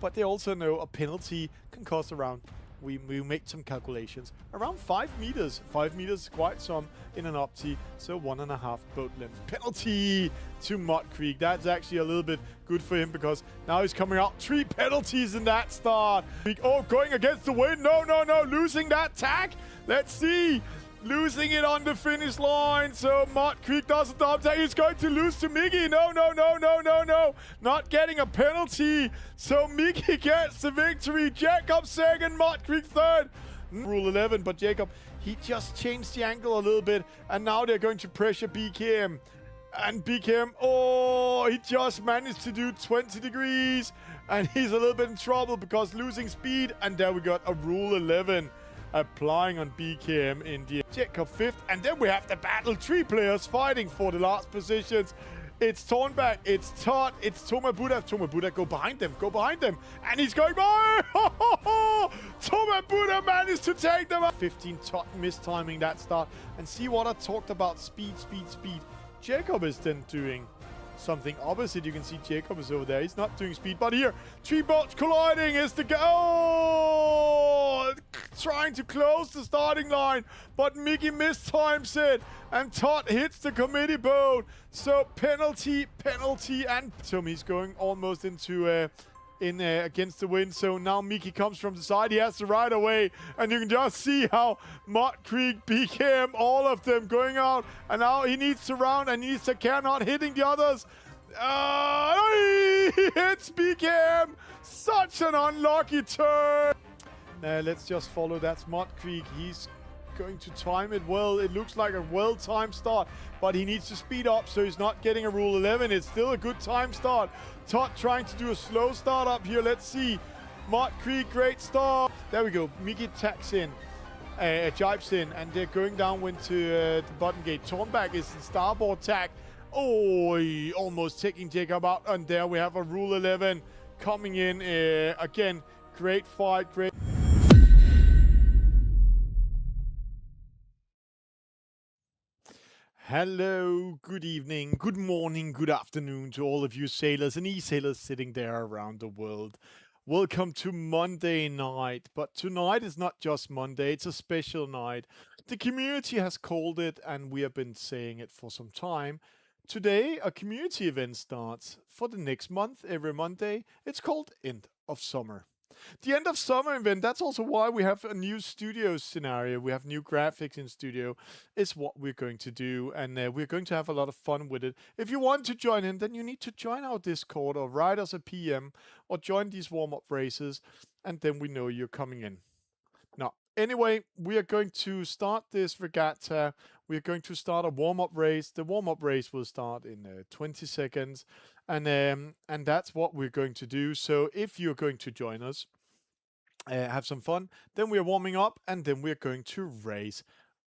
but they also know a penalty can cost around, we make some calculations, around 5 meters. 5 meters is quite some in an Opti, so 1.5 boat length. Penalty to Mud Creek. That's actually a little bit good for him because now he's coming out. 3 penalties in that start. Oh, going against the wind. No, losing that tack. Let's see. Losing it on the finish line. So Mud Creek does a double tag. He's going to lose to Mickey. No. Not getting a penalty. So Mickey gets the victory. Jacob second, Mud Creek third. Rule 11, but Jacob, he just changed the angle a little bit. And now they're going to pressure BKM. And BKM, oh, he just managed to do 20 degrees. And he's a little bit in trouble because losing speed. And there we got a Rule 11. Applying on BKM in the Jacob 5th. And then we have the battle. 3 players fighting for the last positions. It's Tornback, it's Todd, it's Tomabuda. Tomabuda, go behind them. And he's going by. Tomabuda managed to take them up. 15, Todd mistiming that start. And see what I talked about, speed. Jacob is then doing something opposite. You can see Jacob is over there. He's not doing speed, but here, 3 boats colliding is the trying to close the starting line, but Mickey mistimes it, and Todd hits the committee boat. So penalty, and he's going almost into against the wind. So now Mickey comes from the side. He has the right away, and you can just see how Mud Creek, BKM, all of them going out, and now he needs to round and he needs to care, not hitting the others. He hits BKM. Such an unlucky turn. Let's just follow. That's Mud Creek. He's going to time it well. It looks like a well-timed start, but he needs to speed up, so he's not getting a Rule 11. It's still a good time start. Todd trying to do a slow start up here. Let's see. Mud Creek, great start. There we go. Mickey tacks in, jibes in, and they're going downwind to the bottom gate. Tornback is the starboard tack. Oh, almost taking Jacob out. And there we have a Rule 11 coming in again. Great fight, great. Hello, good evening, good morning, good afternoon to all of you sailors and e-sailors sitting there around the world. Welcome to Monday night, but tonight is not just Monday, it's a special night. The community has called it, and we have been saying it for some time. Today, a community event starts for the next month, every Monday. It's called End of Summer. The End of Summer event, that's also why we have a new studio scenario. We have new graphics in studio. It's what we're going to do, and we're going to have a lot of fun with it. If you want to join in, then you need to join our Discord or write us a PM or join these warm-up races, and then we know you're coming in. Now, anyway, we are going to start this regatta. We're going to start a warm-up race. The warm-up race will start in 20 seconds. And that's what we're going to do. So if you're going to join us, have some fun, then we're warming up, and then we're going to race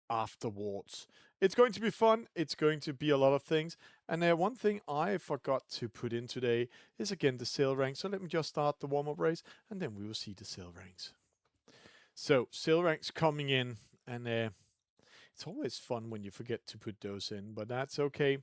afterwards. It's going to be fun. It's going to be a lot of things. And one thing I forgot to put in today is, again, the sail ranks. So let me just start the warm-up race, and then we will see the sail ranks. So sail ranks coming in, and it's always fun when you forget to put those in, but that's okay.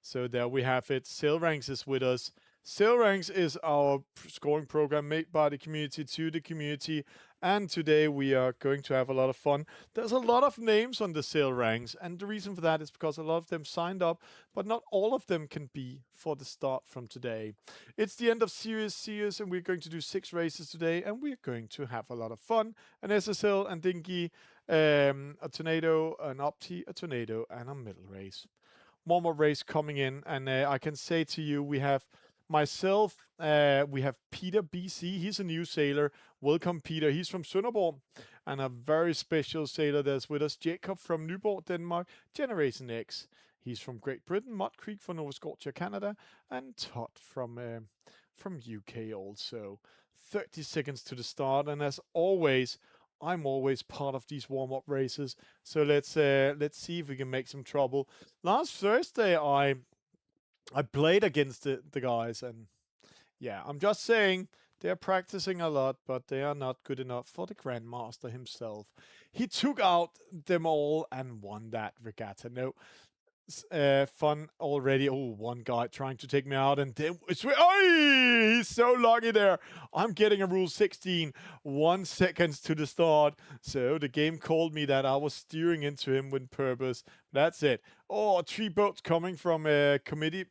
So there we have it. Sail Ranks is with us. Sail Ranks is our scoring program made by the community to the community. And today we are going to have a lot of fun. There's a lot of names on the Sail Ranks. And the reason for that is because a lot of them signed up, but not all of them can be for the start from today. It's the end of series, and we're going to do 6 races today. And we're going to have a lot of fun. An SSL and Dinghy, a Tornado, an Opti, a Tornado, and a middle race. Warm-up race coming in, and I can say to you, we have myself, we have Peter BC. He's a new sailor. Welcome, Peter. He's from Sønderborg, and a very special sailor that's with us. Jacob from Nyborg, Denmark. Generation X. He's from Great Britain. Mud Creek from Nova Scotia, Canada, and Todd from UK also. 30 seconds to the start, and as always, I'm always part of these warm-up races, so let's see if we can make some trouble. Last Thursday, I played against the guys, and yeah, I'm just saying they're practicing a lot, but they are not good enough for the Grandmaster himself. He took out them all and won that regatta. No, fun already. Oh, one guy trying to take me out, and then oh, he's so lucky there. I'm getting a rule 16, 1 second to the start. So the game called me that I was steering into him with purpose. That's it. Oh, 3 boats coming from committee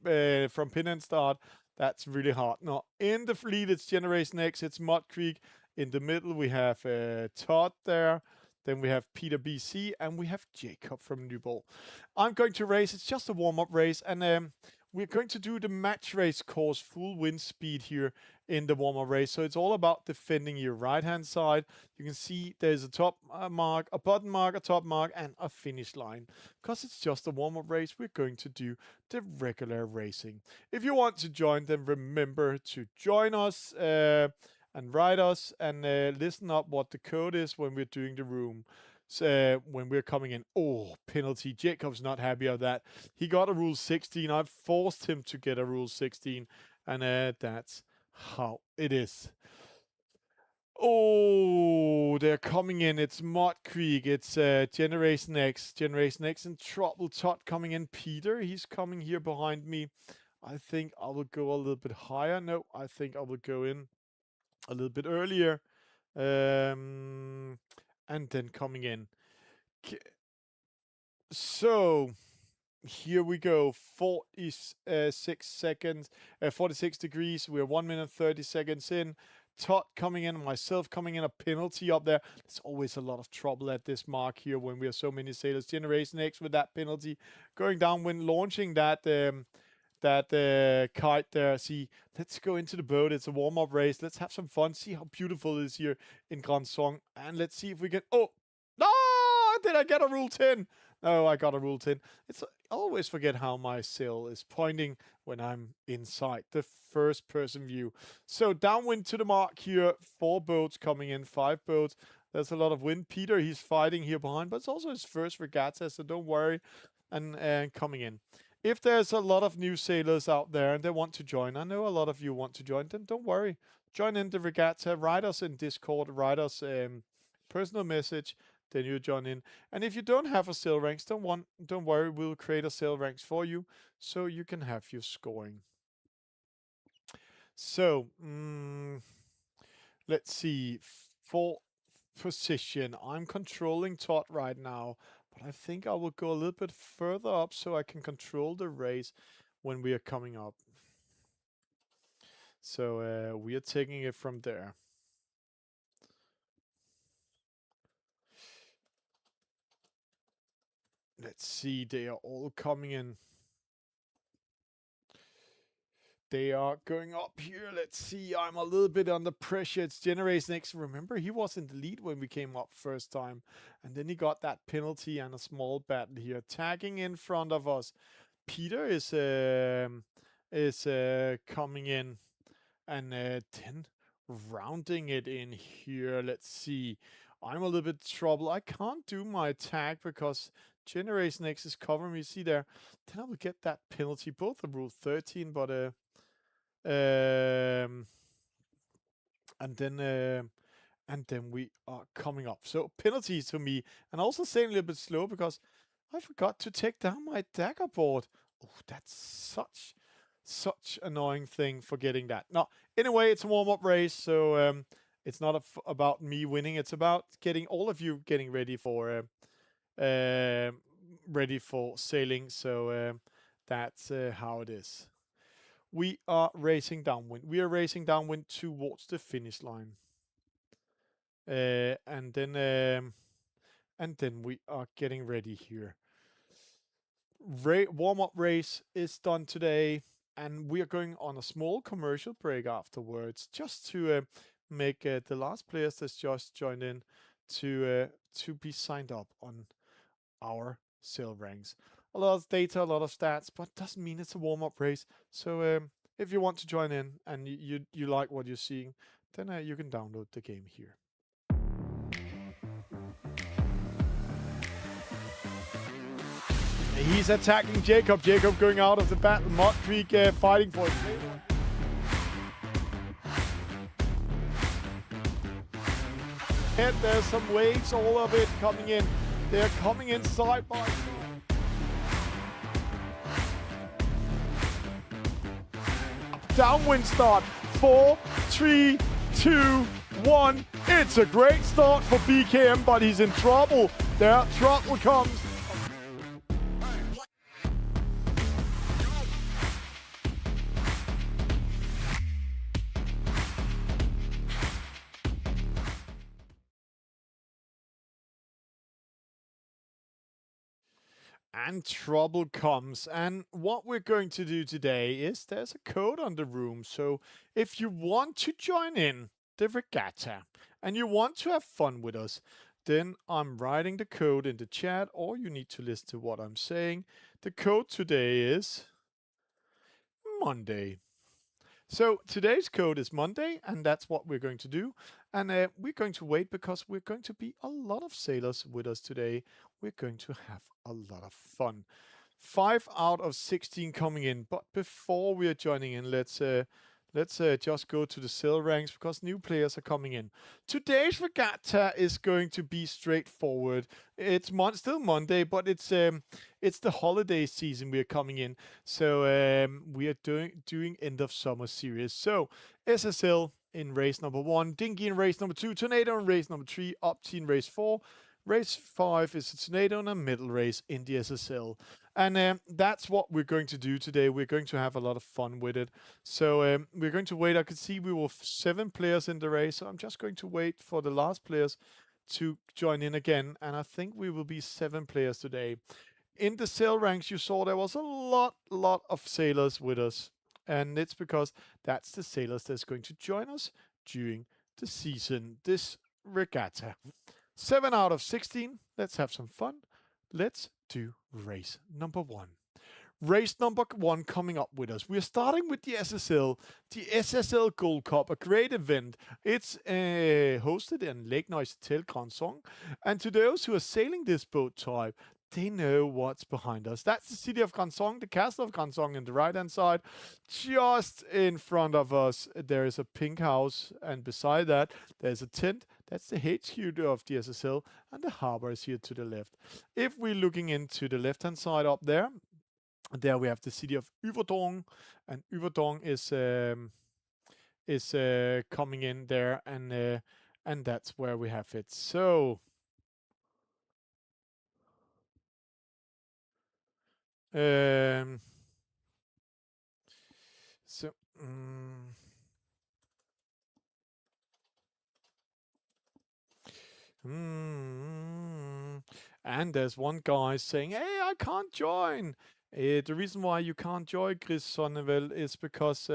from pin and start. That's really hard. Now in the fleet, it's Generation X. It's Mud Creek. In the middle, we have Todd there. Then we have Peter BC, and we have Jacob from Newbold. I'm going to race. It's just a warm-up race, and we're going to do the match race course, full wind speed here in the warm-up race. So it's all about defending your right-hand side. You can see there's a top mark, a bottom mark, a top mark, and a finish line. Because it's just a warm-up race, we're going to do the regular racing. If you want to join, then remember to join us. And write us and listen up what the code is when we're doing the room. So when we're coming in. Oh, penalty. Jacob's not happy of that. He got a rule 16. I've forced him to get a rule 16. And that's how it is. Oh, they're coming in. It's Mud Creek. It's Generation X. Generation X in trouble. Todd coming in. Peter, he's coming here behind me. I think I will go a little bit higher. No, I think I will go in a little bit earlier, and then coming in. So here we go. 46 seconds, 46 degrees. We're 1 minute 30 seconds in. Todd coming in, myself coming in, a penalty up there. There's always a lot of trouble at this mark here when we are so many sailors. Generation X with that penalty going down when launching that kite there. See, let's go into the boat. It's a warm-up race. Let's have some fun. See how beautiful it is here in Grand Song. And let's see if we can... Oh! No! Did I get a rule 10? No, I got a rule 10. I always forget how my sail is pointing when I'm inside the first-person view. So downwind to the mark here. 4 boats coming in. 5 boats. There's a lot of wind. Peter, he's fighting here behind. But it's also his first regatta, so don't worry. And coming in. If there's a lot of new sailors out there and they want to join, I know a lot of you want to join, then don't worry. Join in the regatta, write us in Discord, write us personal message, then you join in. And if you don't have a sail ranks, don't worry, we'll create a sail ranks for you so you can have your scoring. So, let's see. For position, I'm controlling Todd right now. I think I will go a little bit further up so I can control the race when we are coming up. So we are taking it from there. Let's see, they are all coming in. They are going up here. Let's see, I'm a little bit under pressure. It's Generation X. Remember, he was in the lead when we came up first time. And then he got that penalty and a small battle here. Tagging in front of us. Peter is coming in. And then rounding it in here. Let's see. I'm a little bit trouble. I can't do my tag because Generation X is covering me. See there. Then I will get that penalty. Both are rule 13, but and then we are coming up. So penalties to me, and also saying a little bit slow because I forgot to take down my dagger board. Oh, that's such annoying thing for getting that. Now, anyway, it's a warm-up race, so it's not about me winning. It's about getting all of you getting ready for sailing. So that's how it is. We are racing downwind. We are racing downwind towards the finish line. And then we are getting ready here. Warm-up race is done today, and we are going on a small commercial break afterwards, just to make the last players that's just joined in to be signed up on our sail ranks. A lot of data, a lot of stats, but doesn't mean it's a warm-up race. So if you want to join in and you like what you're seeing, then you can download the game here. He's attacking Jacob. Jacob going out of the battle. Mud Creek fighting for it. And there's some waves, all of it coming in. They're coming in side by side. downwind start. 4, 3, 2, 1. It's a great start for BKM, but he's in trouble. There, trouble comes. And trouble comes. And what we're going to do today is there's a code on the room. So if you want to join in the regatta and you want to have fun with us, then I'm writing the code in the chat, or you need to listen to what I'm saying. The code today is Monday. So today's code is Monday, and that's what we're going to do. And we're going to wait because we're going to be a lot of sailors with us today. We're going to have a lot of fun. 5 out of 16 coming in. But before we are joining in, let's just go to the sail ranks because new players are coming in. Today's regatta is going to be straightforward. It's still Monday, but it's the holiday season we are coming in. So we are doing end of summer series. So SSL in race number 1, Dinghy in race number 2, Tornado in race number 3, Opti in race 4. Race 5 is a Tornado and a middle race in the SSL. And that's what we're going to do today. We're going to have a lot of fun with it. So we're going to wait. I can see we were 7 players in the race. So I'm just going to wait for the last players to join in again. And I think we will be 7 players today. In the sail ranks, you saw there was a lot of sailors with us. And it's because that's the sailors that's going to join us during the season, this regatta. 7 out of 16. Let's have some fun. Let's do race number 1. Race number 1 coming up with us. We're starting with the SSL Gold Cup, a great event. It's hosted in Lake Neuchâtel, Grandson. And to those who are sailing this boat type, they know what's behind us. That's the city of Grandson, the castle of Grandson on the right-hand side. Just in front of us, there is a pink house, and beside that, there's a tent. That's the HQ of the SSL, and the harbor is here to the left. If we're looking into the left-hand side up there we have the city of Yverdon, and Yverdon is coming in there, and that's where we have it. So Um, so, and there's one guy saying, "Hey, I can't join." The reason why you can't join, Chris Sonnevel, is because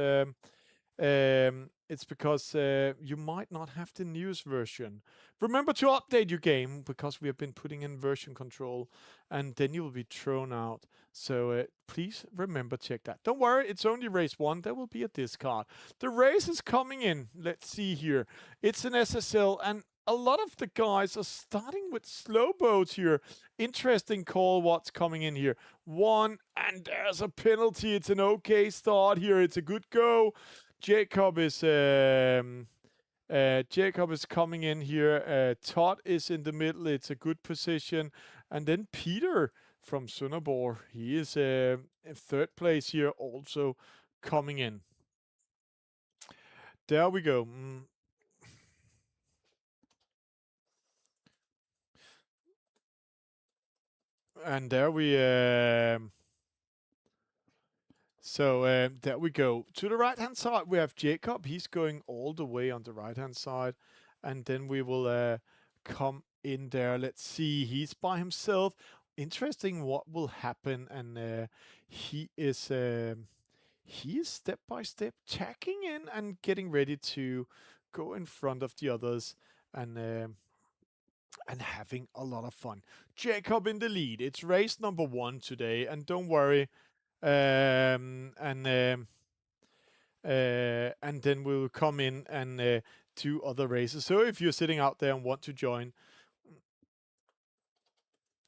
you might not have the newest version. Remember to update your game because we have been putting in version control, and then you will be thrown out. So please remember, check that. Don't worry, it's only race 1. There will be a discard. The race is coming in. Let's see here. It's an SSL, and a lot of the guys are starting with slow boats here. Interesting call what's coming in here. 1, and there's a penalty. It's an okay start here. It's a good go. Jacob is coming in here. Todd is in the middle. It's a good position. And then Peter from Sønderborg, he is in 3rd place here, also coming in. There we go. And there we there we go. To the right-hand side, we have Jacob. He's going all the way on the right-hand side. And then we will come in there. Let's see. He's by himself. Interesting what will happen. And he is step by step tacking in and getting ready to go in front of the others. And having a lot of fun. Jacob in the lead. It's race number 1 today. And don't worry. And then we'll come in and do other races. So if you're sitting out there and want to join,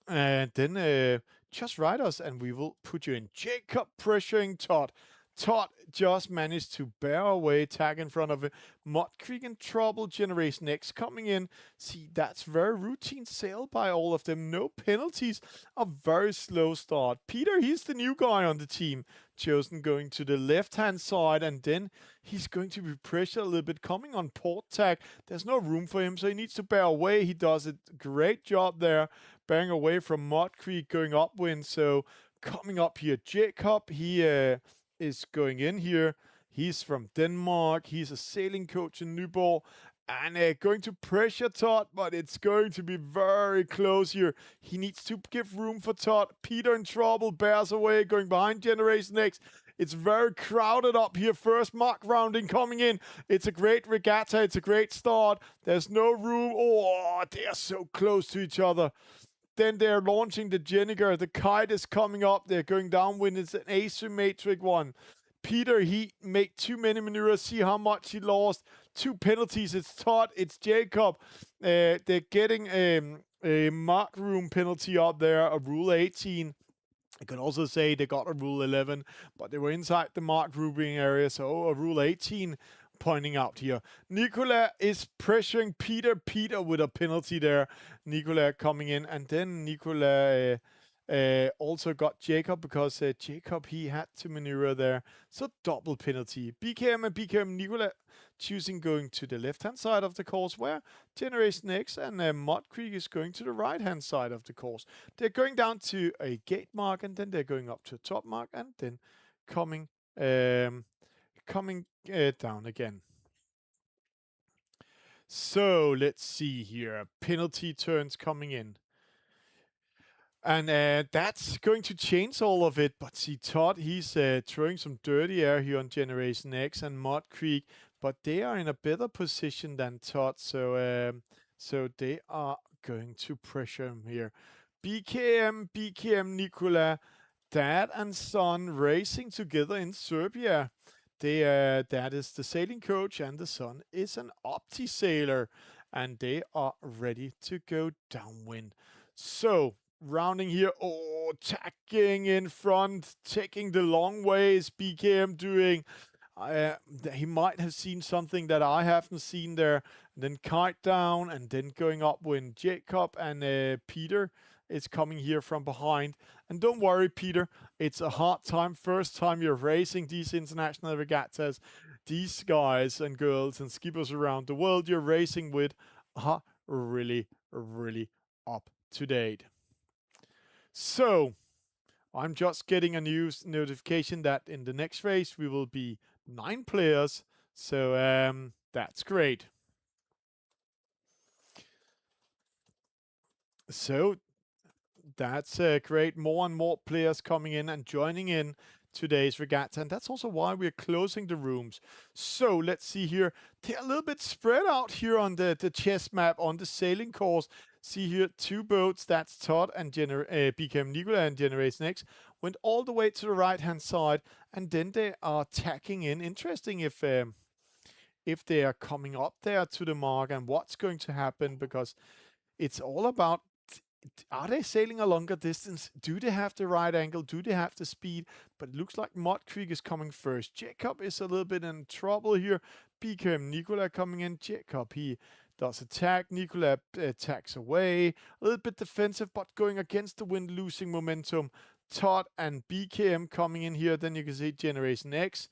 then just write us and we will put you in. Jacob pressuring Todd. Todd just managed to bear away, tag in front of it. Mud Creek in trouble. Generation X coming in. See, that's very routine sail by all of them. No penalties. A very slow start. Peter, he's the new guy on the team. Chosen going to the left-hand side, and then he's going to be pressured a little bit. Coming on port tag. There's no room for him, so he needs to bear away. He does a great job there, bearing away from Mud Creek, going upwind. So coming up here, Jacob, he is going in here. He's from Denmark. He's a sailing coach in Nyborg. And going to pressure Todd, but it's going to be very close here. He needs to give room for Todd. Peter in trouble, bears away, going behind Generation X. It's very crowded up here. First mark rounding coming in. It's a great regatta. It's a great start. There's no room. Oh, they are so close to each other. Then they're launching the Jenniger. The kite is coming up. They're going downwind. It's an asymmetric one. Peter, he made too many maneuvers. See how much he lost. 2 penalties. It's Todd. It's Jacob. They're getting a mark room penalty up there, a Rule 18. I could also say they got a Rule 11, but they were inside the mark grouping area, so a Rule 18 pointing out here. Nicola is pressuring Peter. Peter with a penalty there. Nicola coming in, and then Nicola also got Jacob because Jacob, he had to maneuver there. So double penalty. BKM and BKM Nicola choosing going to the left-hand side of the course, where Generation X and Mud Creek is going to the right-hand side of the course. They're going down to a gate mark, and then they're going up to a top mark, and then coming down again. So let's see here. Penalty turns coming in. And that's going to change all of it. But see, Todd, he's throwing some dirty air here on Generation X and Mud Creek. But they are in a better position than Todd. So they are going to pressure him here. BKM, Nicola, dad and son racing together in Serbia. Dad is the sailing coach, and the son is an Opti sailor. And they are ready to go downwind. So rounding here, tacking in front, taking the long way is BKM doing. He might have seen something that I haven't seen there. And then kite down, and then going upwind. Jacob and Peter is coming here from behind. And don't worry, Peter, it's a hard time. First time you're racing these international regattas. These guys and girls and skippers around the world you're racing with are really, really up to date. So I'm just getting a news notification that in the next race we will be 9 players. So that's great. So that's great. More and more players coming in and joining in today's regatta, and that's also why we're closing the rooms. So let's see here. They're a little bit spread out here on the chess map on the sailing course. See here, 2 boats. That's Todd and BKM Nicola and Generation X went all the way to the right-hand side, and then they are tacking in. Interesting if they are coming up there to the mark and what's going to happen, because it's all about, are they sailing a longer distance? Do they have the right angle? Do they have the speed? But it looks like Mud Creek is coming first. Jacob is a little bit in trouble here. BKM Nicola coming in. Jacob, he does attack. Nicola attacks away. A little bit defensive, but going against the wind, losing momentum. Todd and BKM coming in here. Then you can see Generation X.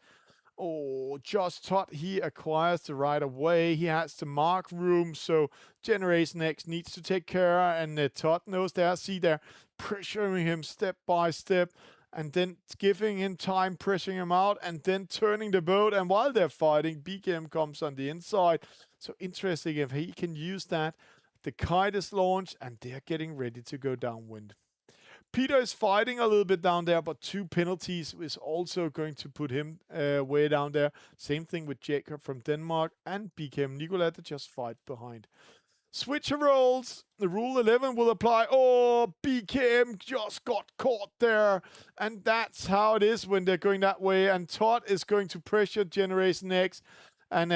Just Todd, he acquires the right of way. He has the mark room, so Generation X needs to take care, and Todd knows there. See, they're pressuring him step by step, and then giving him time, pressuring him out, and then turning the boat. And while they're fighting, BKM comes on the inside. So interesting if he can use that. The kite is launched, and they're getting ready to go downwind. Peter is fighting a little bit down there, but 2 penalties is also going to put him way down there. Same thing with Jacob from Denmark and BKM Nicola that just fight behind. Switcher rolls. The Rule 11 will apply. BKM just got caught there. And that's how it is when they're going that way. And Todd is going to pressure Generation X. And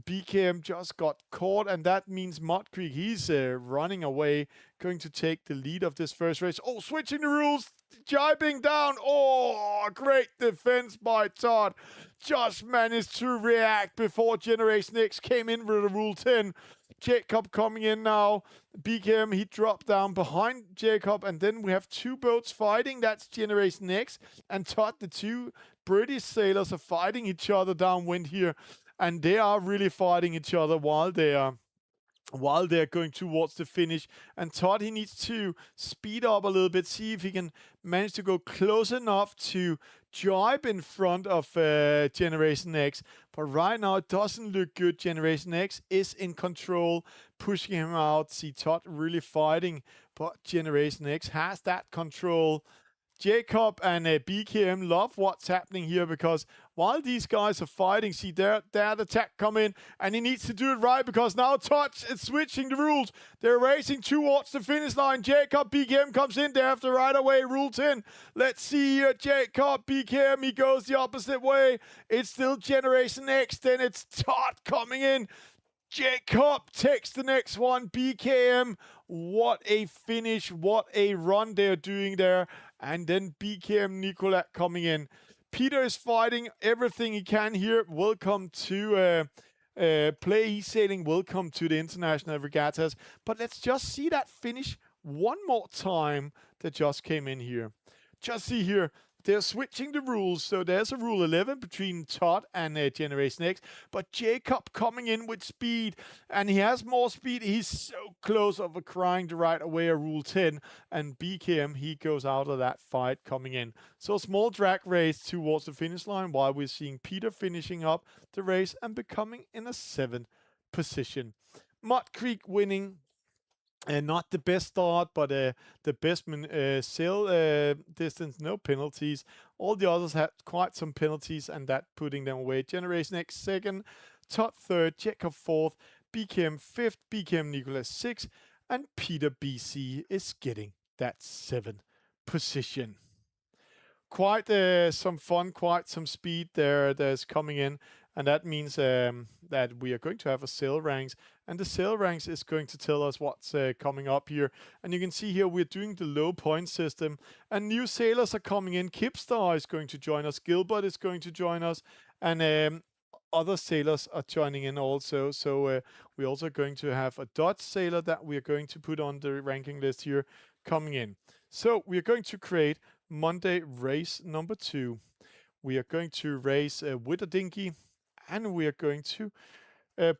BKM just got caught, and that means Mud Creek, he's running away, going to take the lead of this first race. Oh, switching the rules, jibing down. Oh, great defense by Todd. Just managed to react before Generation X came in with a Rule 10. Jacob coming in now. BKM, he dropped down behind Jacob, and then we have two boats fighting. That's Generation X and Todd. The two British sailors are fighting each other downwind here, and they are really fighting each other while they're going towards the finish. And Todd, he needs to speed up a little bit, see if he can manage to go close enough to jibe in front of Generation X. But right now, it doesn't look good. Generation X is in control, pushing him out. See Todd really fighting, but Generation X has that control. Jacob and BKM love what's happening here, because while these guys are fighting, see there the attack come in, and he needs to do it right, because now Touch is switching the rules. They're racing towards the finish line. Jacob, BKM comes in. They have to right away Rule 10. Let's see here. Jacob, BKM, he goes the opposite way. It's still Generation X. Then it's Todd coming in. Jacob takes the next one. BKM, what a finish, what a run they're doing there. And then BKM Nicolette coming in. Peter is fighting everything he can here. Welcome to PlayeSailing. Welcome to the International Regattas. But let's just see that finish one more time that just came in here. Just see here. They're switching the rules, so there's a Rule 11 between Todd and Generation X, but Jacob coming in with speed, and he has more speed. He's so close of crying to right away a Rule 10, and BKM, he goes out of that fight coming in. So a small drag race towards the finish line, while we're seeing Peter finishing up the race and becoming in a 7th position. Mud Creek winning. Not the best start, but the best sail distance, no penalties. All the others had quite some penalties, and that putting them away. Generation X 2nd, Todd 3rd, Jacob 4th, BKM 5th, BKM Nicholas 6th, and Peter BC is getting that 7th position. Quite some fun, quite some speed there's coming in, and that means that we are going to have a sail ranks, and the sail ranks is going to tell us what's coming up here. And you can see here we're doing the low point system, and new sailors are coming in. Kipstar is going to join us, Gilbert is going to join us, and other sailors are joining in also. So we're also going to have a Dutch sailor that we are going to put on the ranking list here coming in. So we're going to create Monday race number 2. We are going to race with a dinghy, and we are going to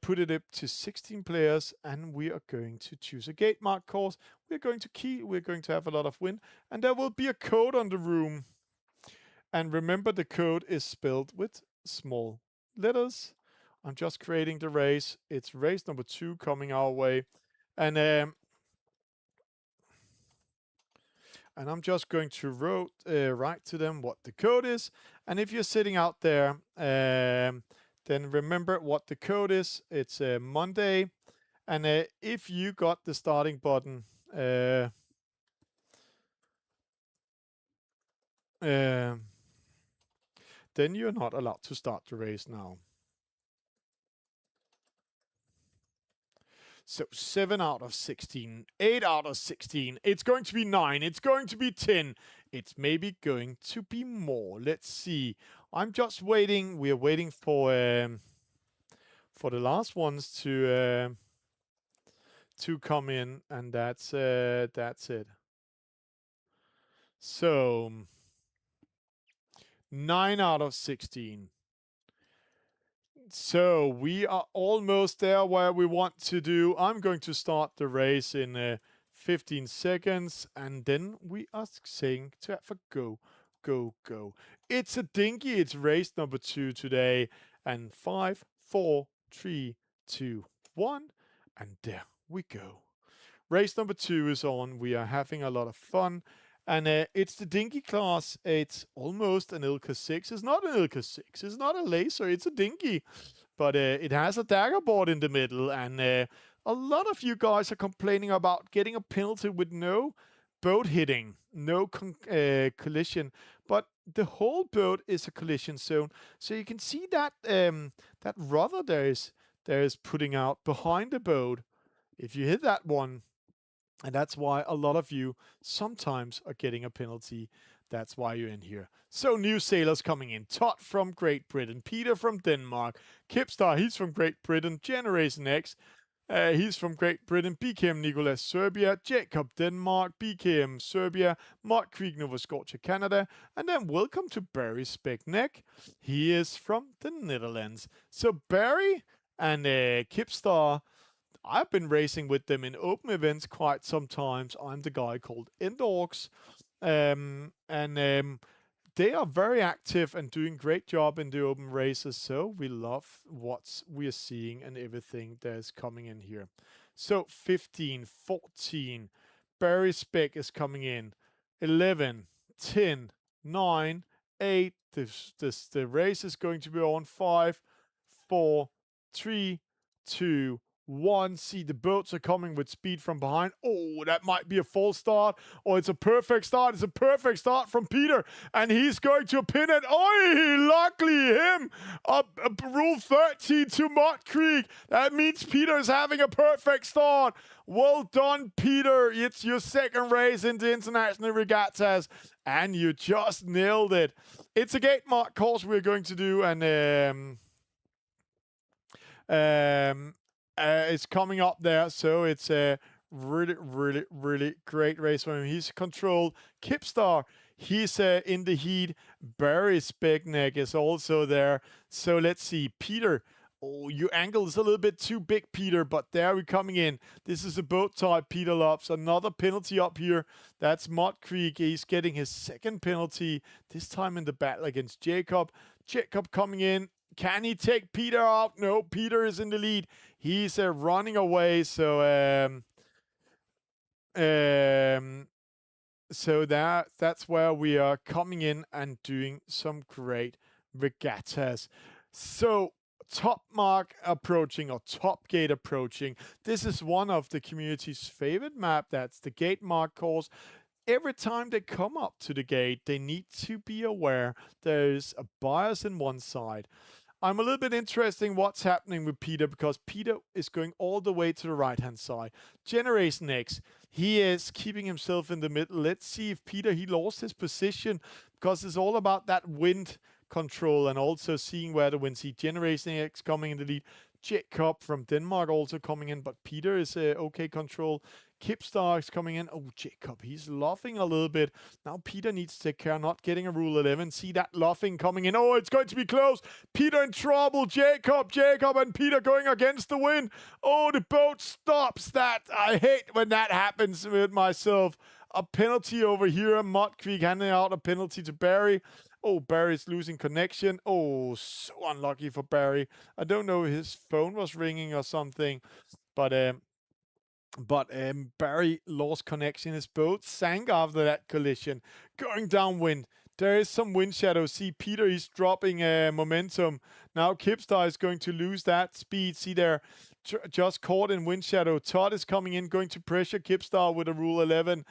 put it up to 16 players, and we are going to choose a gate mark course. We're going to key, we're going to have a lot of wind, and there will be a code on the room. And remember, the code is spelled with small letters. I'm just creating the race. It's race number 2 coming our way, and I'm just going to write to them what the code is. And if you're sitting out there, then remember what the code is. It's Monday. And if you got the starting button, then you're not allowed to start the race now. So 7 out of 16, 8 out of 16. It's going to be 9. It's going to be 10. It's maybe going to be more. Let's see. I'm just waiting. We're waiting for the last ones to come in, and that's it. So 9 out of 16. So we are almost there where we want to do. I'm going to start the race in 15 seconds, and then we are saying to have a go, go, go. It's a dinghy. It's race number 2 today, and 5, 4, 3, 2, 1, and there we go. Race number 2 is on. We are having a lot of fun. And it's the dinghy class. It's almost an Ilka 6. It's not an Ilka 6. It's not a laser. It's a dinghy. But it has a dagger board in the middle. And a lot of you guys are complaining about getting a penalty with no boat hitting, no collision, but the whole boat is a collision zone. So you can see that that rudder there is putting out behind the boat. If you hit that one, and that's why a lot of you sometimes are getting a penalty. That's why you're in here. So new sailors coming in. Todd from Great Britain. Peter from Denmark. Kipstar, he's from Great Britain. Generation X, he's from Great Britain. BKM Nicholas, Serbia. Jacob, Denmark. BKM, Serbia. Mark Creek, Nova Scotia, Canada. And then welcome to Barry Speckneck. He is from the Netherlands. So Barry and Kipstar, I've been racing with them in open events quite sometimes. I'm the guy called Endorks. They are very active and doing great job in the open races. So we love what we are seeing and everything that is coming in here. So 15, 14, Barry Speck is coming in. 11, 10, 9, 8. The race is going to be on 5, 4, 3, 2, 1. See, the boats are coming with speed from behind. Oh, that might be a false start. Oh, it's a perfect start. It's a perfect start from Peter. And he's going to pin it. Oh, luckily him. Rule 13 to Mott Creek. That means Peter is having a perfect start. Well done, Peter. It's your second race in the international regattas. And you just nailed it. It's a gate mark course we're going to do. And it's coming up there, so it's a really great race for him. He's controlled. Kipstar, he's in the heat. Barry Speckneck is also there. So let's see. Peter, oh, your angle is a little bit too big, Peter, but there we're coming in. This is a boat type Peter loves. Another penalty up here. That's Mott Creek. He's getting his second penalty, this time in the battle against Jacob. Jacob coming in. Can he take Peter out? No, Peter is in the lead. He's running away. So that's where we are coming in and doing some great regattas. So top mark approaching, or top gate approaching. This is one of the community's favorite map. That's the gate mark course. Every time they come up to the gate, they need to be aware there's a bias in one side. I'm a little bit interested in what's happening with Peter, because Peter is going all the way to the right-hand side. Generation X, he is keeping himself in the middle. Let's see if Peter, he lost his position, because it's all about that wind control and also seeing where the wind. See, Generation X coming in the lead. Jacob from Denmark also coming in, but Peter is okay control. Kipstar is coming in. Oh, Jacob, he's luffing a little bit. Now Peter needs to take care not getting a Rule 11. See that luffing coming in. Oh, it's going to be close. Peter in trouble. Jacob and Peter going against the wind. Oh, the boat stops. That I hate when that happens with myself. A penalty over here. Mott Creek handing out a penalty to Barry. Oh, Barry's losing connection. Oh, so unlucky for Barry. I don't know if his phone was ringing or something, but Barry lost connection. His boat sank after that collision. Going downwind. There is some wind shadow. See, Peter, he's dropping momentum. Now Kipstar is going to lose that speed. See there, just caught in wind shadow. Todd is coming in, going to pressure Kipstar with a Rule 11.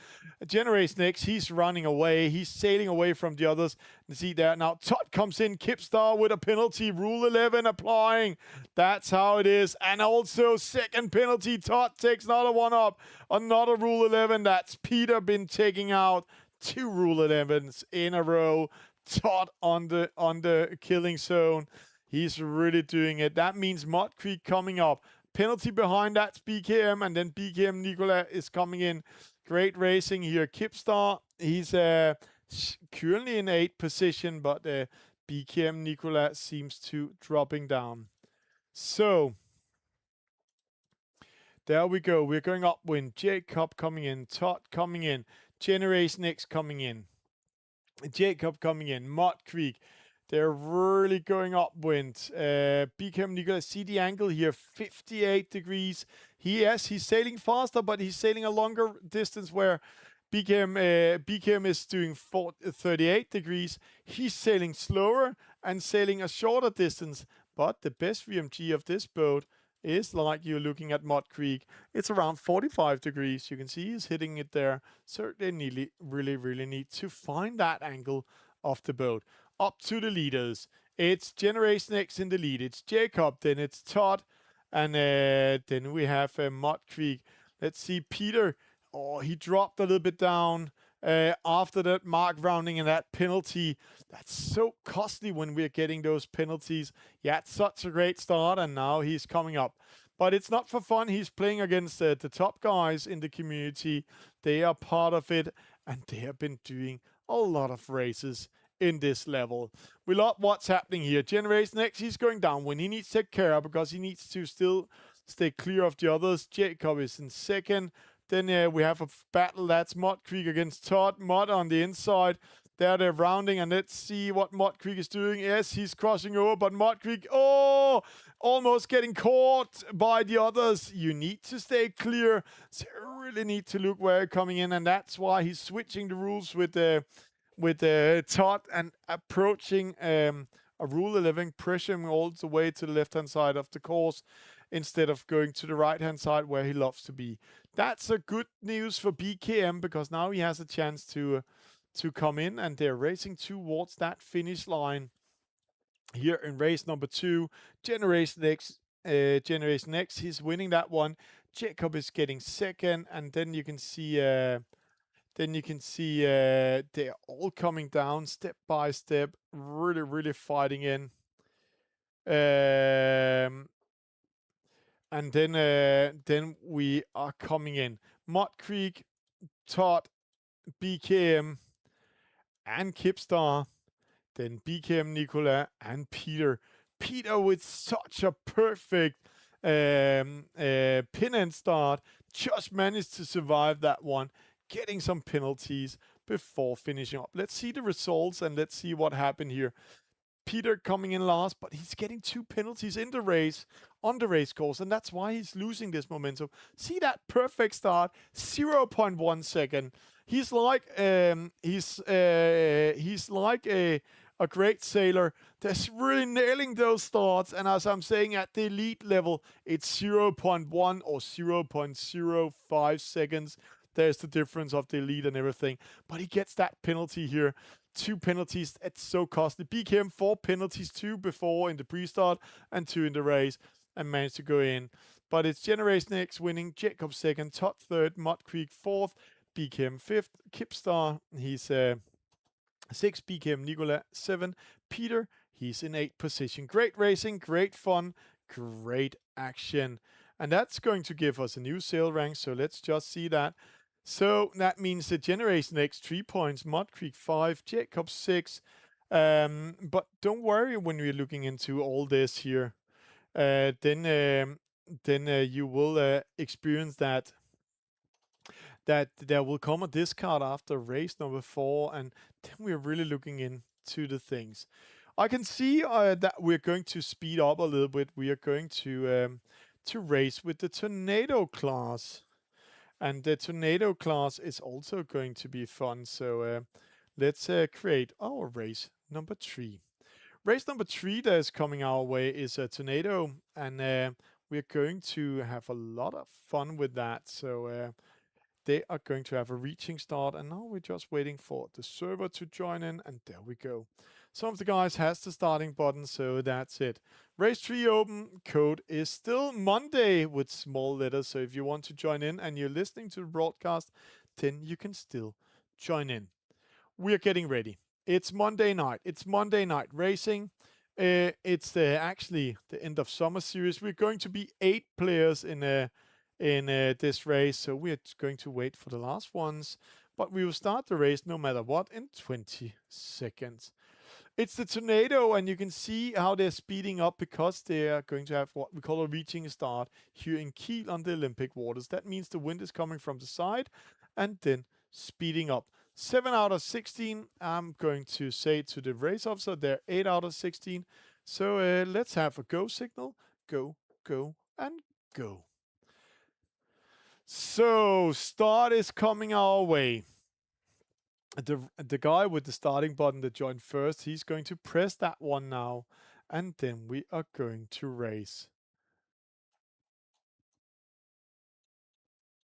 Generation X, he's running away. He's sailing away from the others. And see there, now Todd comes in. Kipstar with a penalty. Rule 11 applying. That's how it is. And also second penalty. Todd takes another one up. Another Rule 11. That's Peter been taking out. 2 Rule 11s in a row. Todd on the killing zone. He's really doing it. That means Mott Creek coming up. Penalty behind, that's BKM, and then BKM Nicola is coming in. Great racing here. Kipstar, he's currently in 8th position, but BKM Nicola seems to dropping down. So there we go. We're going upwind. Jacob coming in. Todd coming in. Generation X coming in. Jacob coming in. Mott Creek. They're really going upwind. BKM Nicola, see the angle here, 58 degrees. He's sailing faster, but he's sailing a longer distance, where BKM is doing 38 degrees. He's sailing slower and sailing a shorter distance. But the best VMG of this boat is like you're looking at Mud Creek. It's around 45 degrees. You can see he's hitting it there. So they really need to find that angle of the boat. Up to the leaders. It's Generation X in the lead. It's Jacob, then it's Todd, and then we have Mud Creek. Let's see, Peter. Oh, he dropped a little bit down after that mark rounding and that penalty. That's so costly when we're getting those penalties. He had such a great start, and now he's coming up. But it's not for fun. He's playing against the top guys in the community. They are part of it, and they have been doing a lot of races in this level. We love what's happening here. Generation X, he's going down when he needs to take care of because he needs to still stay clear of the others. Jacob is in second. Then we have a battle. That's Mud Creek against Todd. Mud on the inside. There they're rounding, and let's see what Mud Creek is doing. Yes, he's crossing over, but Mud Creek, oh, almost getting caught by the others. You need to stay clear. So you really need to look where you're coming in, and that's why he's switching the rules with Todd and approaching a Rule 11, pressuring all the way to the left-hand side of the course instead of going to the right-hand side where he loves to be. That's a good news for BKM because now he has a chance to come in, and they're racing towards that finish line here in race number 2. Generation X, he's winning that one. Jacob is getting second, and then you can see they're all coming down step by step, really fighting in. And then we are coming in. Mud Creek, Todd, BKM, and Kipstar. Then BKM, Nicola, and Peter. Peter with such a perfect pin and start. Just managed to survive that one, getting some penalties before finishing up. Let's see the results and let's see what happened here. Peter coming in last, but he's getting 2 penalties in the race, on the race course, and that's why he's losing this momentum. See that perfect start, 0.1 second. He's like a great sailor that's really nailing those starts, and as I'm saying, at the elite level, it's 0.1 or 0.05 seconds. There's the difference of the elite and everything, but he gets that penalty here. 2 penalties, it's so costly. BKM 4 penalties, 2 before in the pre-start and 2 in the race, and managed to go in. But it's Generation X winning, Jacob second, Todd third, Mud Creek fourth, BKM fifth, Kipstar, he's 6, BKM Nicola 7, Peter, he's in 8th position. Great racing, great fun, great action. And that's going to give us a new sail rank, so let's just see that. So that means the Generation X 3 points, Mud Creek 5, Jacob 6. But don't worry when we're looking into all this here. Then you will experience that there will come a discard after race number 4, and then we're really looking into the things. I can see that we're going to speed up a little bit. We are going to race with the Tornado class. And the Tornado class is also going to be fun. So let's create our race number 3. Race number 3 that is coming our way is a Tornado, and we're going to have a lot of fun with that. So they are going to have a reaching start, and now we're just waiting for the server to join in, and there we go. Some of the guys has the starting button, so that's it. Race 3 open, code is still Monday with small letters, so if you want to join in and you're listening to the broadcast, then you can still join in. We're getting ready. It's Monday night. It's Monday night racing. It's actually the end of summer series. We're going to be 8 players in this race, so we're going to wait for the last ones, but we will start the race no matter what in 20 seconds. It's the Tornado, and you can see how they're speeding up because they are going to have what we call a reaching start here in Kiel on the Olympic waters. That means the wind is coming from the side and then speeding up. 7 out of 16, I'm going to say to the race officer, they're 8 out of 16. So let's have a go signal. Go, go, and go. So start is coming our way. The guy with the starting button that joined first, he's going to press that one now, and then we are going to race.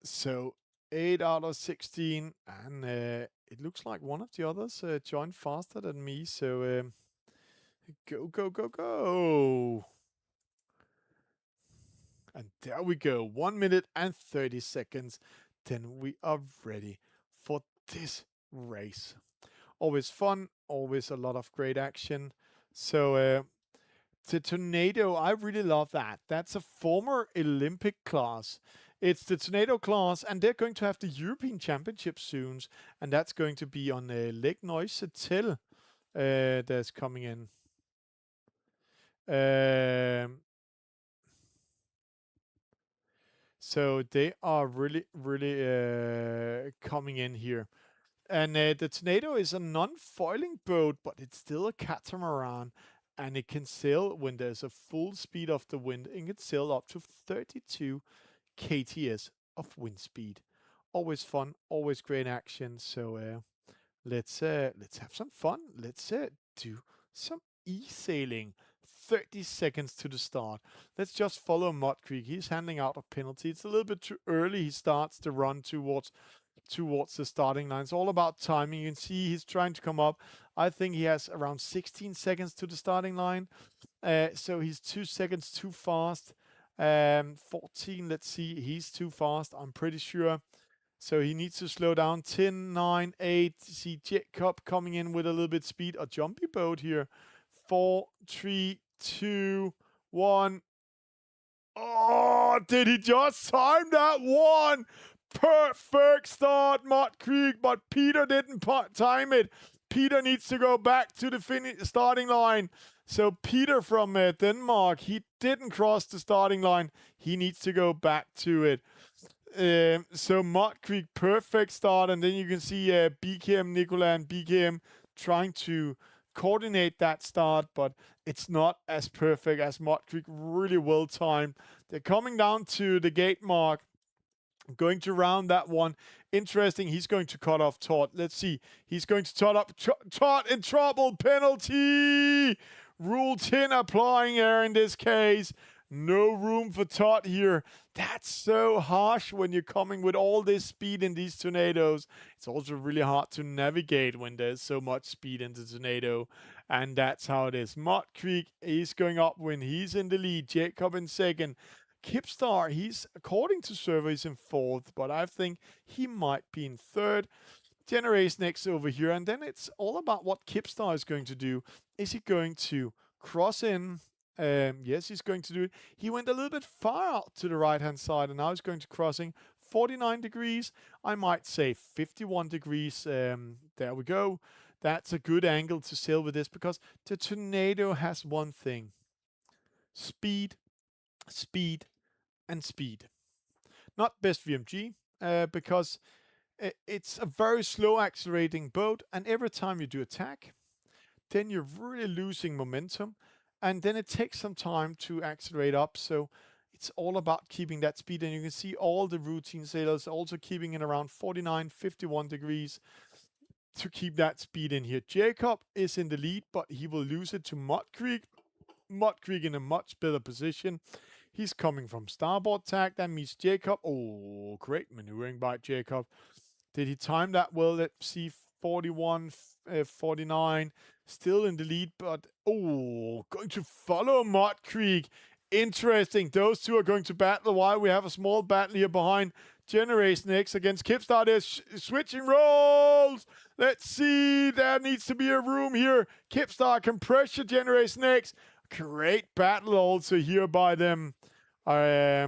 So 8 out of 16, and it looks like one of the others joined faster than me. So go, go, go, go. And there we go. 1 minute and 30 seconds. Then we are ready for this race. Always fun, always a lot of great action. So the Tornado, I really love that. That's a former Olympic class. It's the Tornado class, and they're going to have the European Championship soon, and that's going to be on Lake Neuchâtel that's coming in. So they are really, really coming in here. And the Tornado is a non-foiling boat, but it's still a catamaran. And it can sail when there's a full speed of the wind. It can sail up to 32 kts of wind speed. Always fun, always great action. So let's have some fun. Let's do some eSailing. 30 seconds to the start. Let's just follow Mud Creek. He's handing out a penalty. It's a little bit too early. He starts to run towards the starting line. It's all about timing. You can see he's trying to come up. I think he has around 16 seconds to the starting line. So he's 2 seconds too fast. 14, let's see. He's too fast, I'm pretty sure. So he needs to slow down. 10, 9, 8. See Jacob coming in with a little bit speed. A jumpy boat here. 4, 3, 2, 1. Oh, did he just time that one? Perfect start, Mud Creek, but Peter didn't time it. Peter needs to go back to the starting line. So Peter from Denmark, he didn't cross the starting line. He needs to go back to it. So Mud Creek, perfect start. And then you can see BKM, Nicola, and BKM trying to coordinate that start, but it's not as perfect as Mud Creek. Really well timed. They're coming down to the gate mark. Going to round that one. Interesting. He's going to cut off Todd. Let's see. He's going to tot up. Todd in trouble. Penalty. Rule 10 applying here in this case. No room for Todd here. That's so harsh when you're coming with all this speed in these tornadoes. It's also really hard to navigate when there's so much speed in the tornado. And that's how it is. Mud Creek is going up when he's in the lead. Jacob in second. Kipstar, he's, according to surveys, in fourth, but I think he might be in third. Generation X over here, and then it's all about what Kipstar is going to do. Is he going to cross in? Yes, he's going to do it. He went a little bit far out to the right-hand side, and now he's going to crossing 49 degrees. I might say 51 degrees. There we go. That's a good angle to sail with this, because the Tornado has one thing. Speed, speed, and speed. Not best VMG, because it's a very slow accelerating boat, and every time you do attack, then you're really losing momentum, and then it takes some time to accelerate up. So it's all about keeping that speed, and you can see all the routine sailors also keeping it around 49, 51 degrees to keep that speed in here. Jacob is in the lead, but he will lose it to Mud Creek. Mud Creek in a much better position. He's coming from starboard tack. That means Jacob. Oh, great maneuvering by Jacob. Did he time that well? Let's see. 41, 49. Still in the lead, but oh, going to follow Mud Creek. Interesting. Those two are going to battle while we have a small battle here behind Generation X against Kipstar. They're switching roles. Let's see. There needs to be a room here. Kipstar can pressure Generation X. Great battle also here by them. I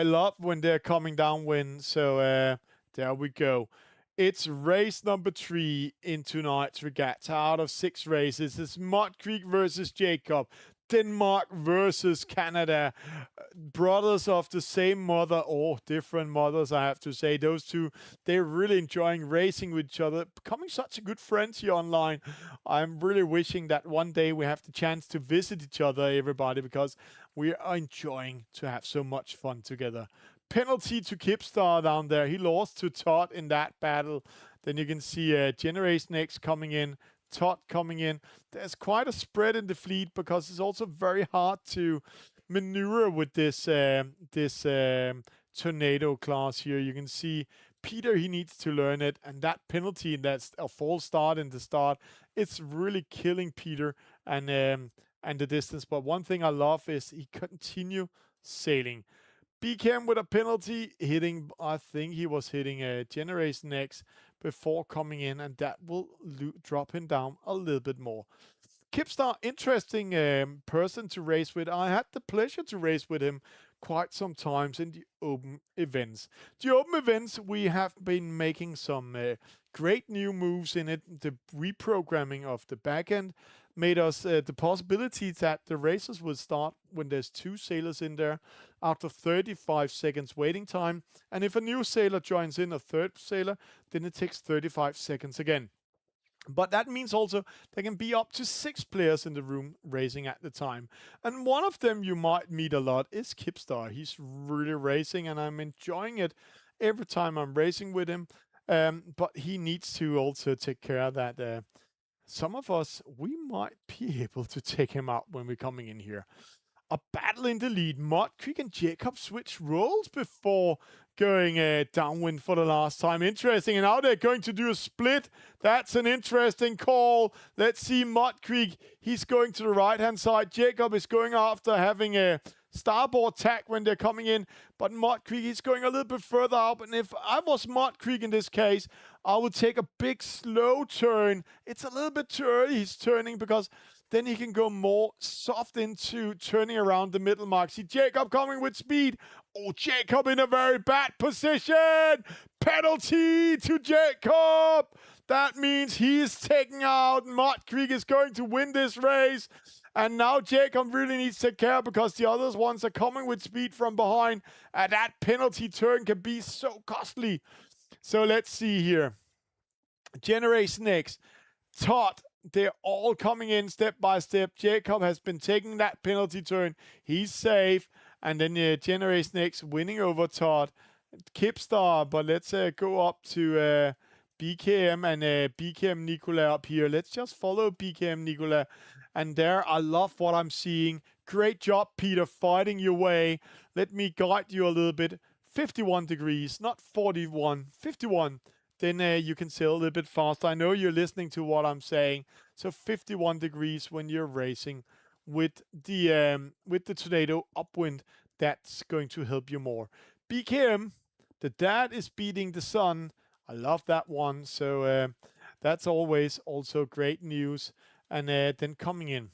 love when they're coming downwind. So there we go. It's race number 3 in tonight's regatta. Out of 6 races, it's Mud Creek versus Jacob. Denmark versus Canada. Brothers of the same mother, or different mothers, I have to say. Those two, they're really enjoying racing with each other, becoming such a good friends here online. I'm really wishing that one day we have the chance to visit each other, everybody, because we are enjoying to have so much fun together. Penalty to Kipstar down there. He lost to Todd in that battle. Then you can see Generation X coming in. Todd coming in. There's quite a spread in the fleet, because it's also very hard to maneuver with this tornado class here. You can see Peter, he needs to learn it, and that penalty, that's a false start in the start, it's really killing Peter and the distance. But one thing I love is he continue sailing. BKM with a penalty, hitting, I think he was hitting a Generation X before coming in, and that will drop him down a little bit more. Kipstar, interesting person to race with. I had the pleasure to race with him quite some times in the open events. The open events, we have been making some great new moves in it. The reprogramming of the backend made us the possibility that the races would start when there's 2 sailors in there after 35 seconds waiting time. And if a new sailor joins in, a third sailor, then it takes 35 seconds again. But that means also there can be up to 6 players in the room racing at the time. And one of them you might meet a lot is Kipstar. He's really racing, and I'm enjoying it every time I'm racing with him. But he needs to also take care of that. Some of us, we might be able to take him out when we're coming in here. A battle in the lead. Mudcreek and Jacob switch roles before going downwind for the last time. Interesting. And now they're going to do a split. That's an interesting call. Let's see Mudcreek. He's going to the right-hand side. Jacob is going after having a starboard tack when they're coming in. But Mudcreek is going a little bit further up. And if I was Mudcreek in this case, I would take a big slow turn. It's a little bit too early he's turning, because then he can go more soft into turning around the middle mark. See Jacob coming with speed. Oh, Jacob in a very bad position. Penalty to Jacob. That means he is taken out. Mudcreek is going to win this race. And now Jacob really needs to take care, because the other ones are coming with speed from behind. And that penalty turn can be so costly. So let's see here. Generation X. Todd. They're all coming in step by step. Jacob has been taking that penalty turn. He's safe. And then Generation X winning over Todd. Kipstar, but let's go up to BKM and BKM Nicola up here. Let's just follow BKM Nicola. And there, I love what I'm seeing. Great job, Peter, fighting your way. Let me guide you a little bit. 51 degrees, not 41, 51. Then you can sail a little bit faster. I know you're listening to what I'm saying. So 51 degrees when you're racing with the tornado upwind, that's going to help you more. BKM, the dad is beating the son. I love that one. So that's always also great news. And then coming in.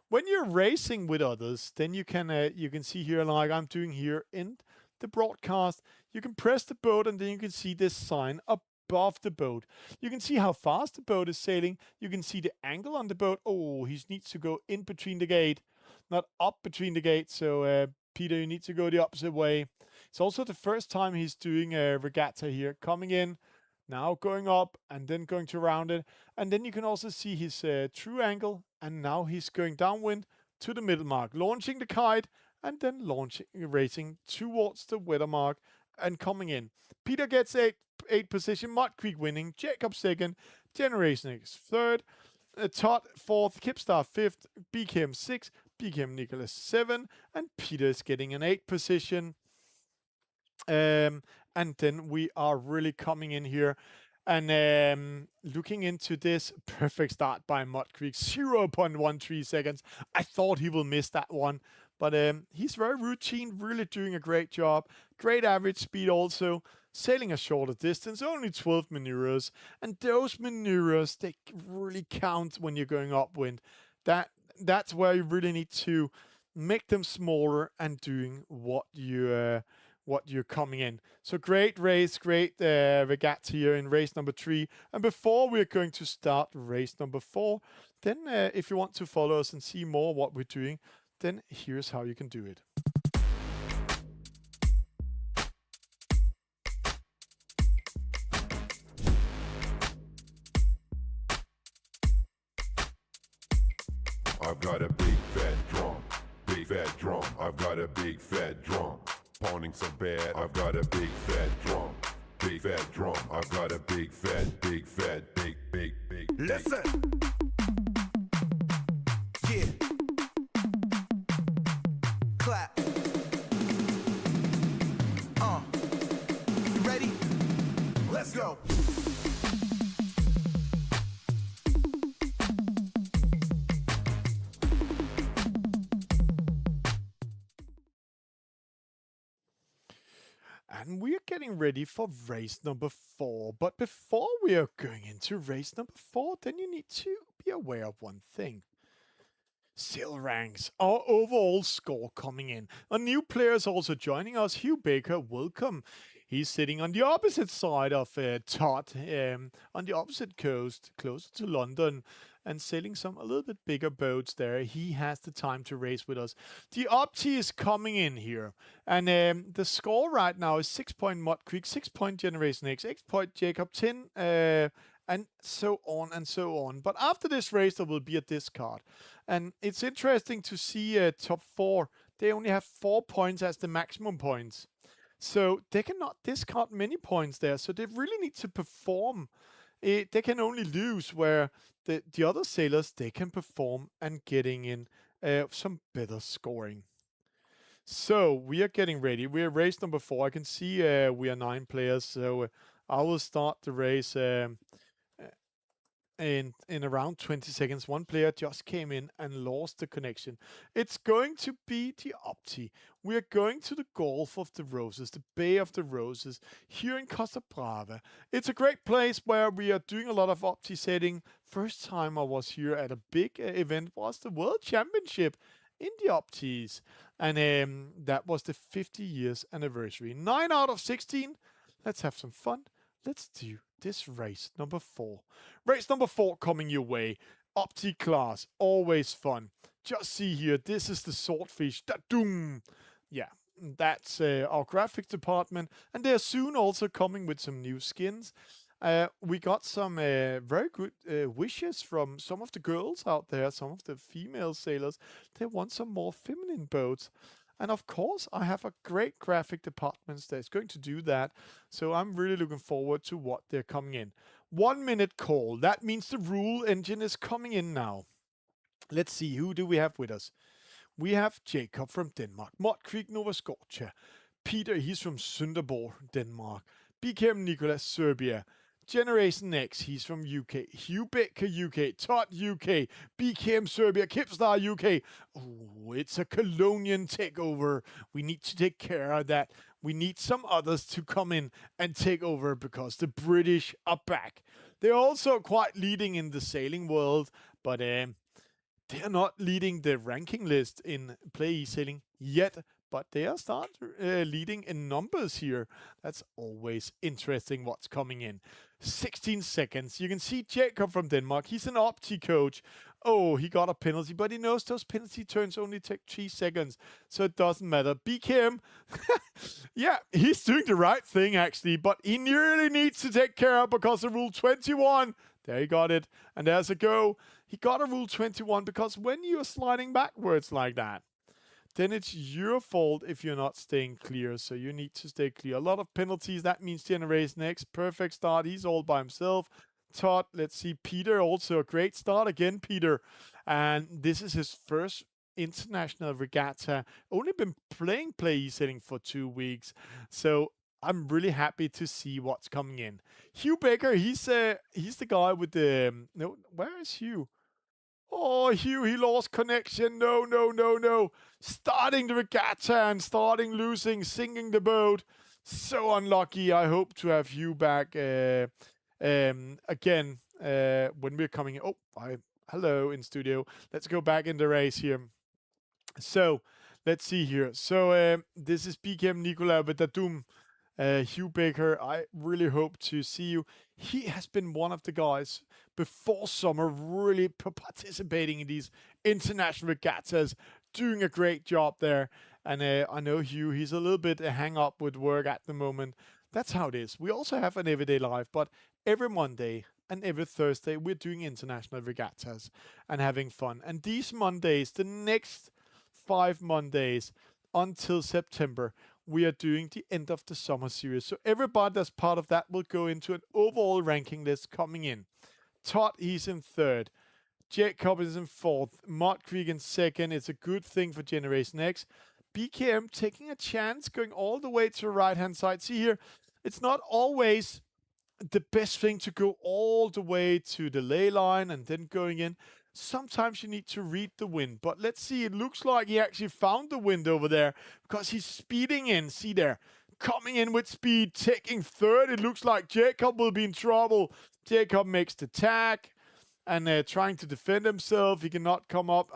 When you're racing with others, then you can see here, like I'm doing here in the broadcast, you can press the boat and then you can see this sign above the boat. You can see how fast the boat is sailing. You can see the angle on the boat. Oh, he needs to go in between the gate, not up between the gate. So Peter, you need to go the opposite way. It's also the first time he's doing a regatta here, coming in, now going up and then going to round it. And then you can also see his true angle, and now he's going downwind to the middle mark, launching the kite and then racing towards the weather mark and coming in. Peter gets 8 position, Mudcreek winning, Jacob second, Generation X third, Todd fourth, Kipstar fifth, BKM 6, BKM Nicholas 7, and Peter is getting an 8 position. And then we are really coming in here and looking into this perfect start by Mudcreek, 0.13 seconds. I thought he will miss that one, but he's very routine, really doing a great job. Great average speed also, sailing a shorter distance, only 12 maneuvers. And those maneuvers, they really count when you're going upwind. That's where you really need to make them smaller and doing what you're coming in. So great race, great regatta here in race number 3. And before we're going to start race number 4, then if you want to follow us and see more what we're doing, then here's how you can do it. I've got a big fat drum, I've got a big fat drum. Pounding so bad, I've got a big fat drum, I've got a big. Listen! Yeah. clap. You ready? Let's go. And we're getting ready for race number 4. But before we are going into race number 4, then you need to be aware of one thing. Sail ranks, our overall score coming in. A new player is also joining us, Hugh Baker, welcome. He's sitting on the opposite side of Todd, on the opposite coast, closer to London, and sailing some a little bit bigger boats there. He has the time to race with us. The Opti is coming in here, and the score right now is 6 point Mud Creek, 6 point Generation X, 8 point Jacob 10, and so on and so on. But after this race, there will be a discard. And it's interesting to see top 4. They only have 4 points as the maximum points. So they cannot discard many points there. So they really need to perform. They can only lose, where the other sailors, they can perform and getting in some better scoring. So we are getting ready. We are race number 4. I can see we are 9 players. So I will start the race in around 20 seconds. One player just came in and lost the connection. It's going to be the Opti. We are going to the Gulf of the Roses, the Bay of the Roses, here in Costa Brava. It's a great place where we are doing a lot of Opti setting. First time I was here at a big event was the World Championship in the Optis. And that was the 50 years anniversary. 9 out of 16. Let's have some fun. Let's do this race number 4. Race number 4 coming your way. Opti class, always fun. Just see here, this is the swordfish. Da-doom! Yeah, that's our graphics department. And they're soon also coming with some new skins. We got some very good wishes from some of the girls out there, some of the female sailors. They want some more feminine boats. And of course, I have a great graphic department that's going to do that. So I'm really looking forward to what they're coming in. 1 minute call. That means the rule engine is coming in now. Let's see, who do we have with us? We have Jacob from Denmark. Mud Creek, Nova Scotia. Peter, he's from Sønderborg, Denmark. BKM Nicholas, Serbia. Generation X, he's from UK. Hugh Baker, UK. Todd, UK. BKM Serbia. Kipstar, UK. Oh, it's a colonial takeover. We need to take care of that. We need some others to come in and take over because the British are back. They're also quite leading in the sailing world, but they're not leading the ranking list in PlayeSailing yet. But they are leading in numbers here. That's always interesting what's coming in. 16 seconds. You can see Jacob from Denmark. He's an Opti coach. Oh, he got a penalty, but he knows those penalty turns only take 3 seconds, so it doesn't matter. BKM, yeah, he's doing the right thing, actually, but he really needs to take care of because of Rule 21. There he got it, and there's a go. He got a Rule 21 because when you're sliding backwards like that, then it's your fault if you're not staying clear. So you need to stay clear. A lot of penalties. That means Generation X. Perfect start. He's all by himself. Todd, let's see. Peter, also a great start again, Peter. And this is his first international regatta. Only been playing PlayeSailing for 2 weeks. So I'm really happy to see what's coming in. Hugh Baker, he's the guy with the... no, where is Hugh? Oh, Hugh, he lost connection. No, no, no, no. Starting the regatta and starting losing, sinking the boat. So unlucky. I hope to have Hugh back again when we're coming. Oh, hello in studio. Let's go back in the race here. So, let's see here. So, this is BKM Nicola with the Doom. Hugh Baker, I really hope to see you. He has been one of the guys before summer really participating in these international regattas, doing a great job there. And I know Hugh, he's a little bit hang up with work at the moment. That's how it is. We also have an everyday life, but every Monday and every Thursday we're doing international regattas and having fun. And these Mondays, the next 5 Mondays until September, we are doing the end of the summer series. So everybody that's part of that will go into an overall ranking list coming in. Todd, he's in 3rd. Jacob is in 4th. Mud Creek in 2nd. It's a good thing for Generation X. BKM taking a chance, going all the way to the right-hand side. See here, it's not always the best thing to go all the way to the ley line and then going in. Sometimes you need to read the wind, but let's see. It looks like he actually found the wind over there because he's speeding in. See there, coming in with speed, taking third. It looks like Jacob will be in trouble. Jacob makes the tag and trying to defend himself. He cannot come up.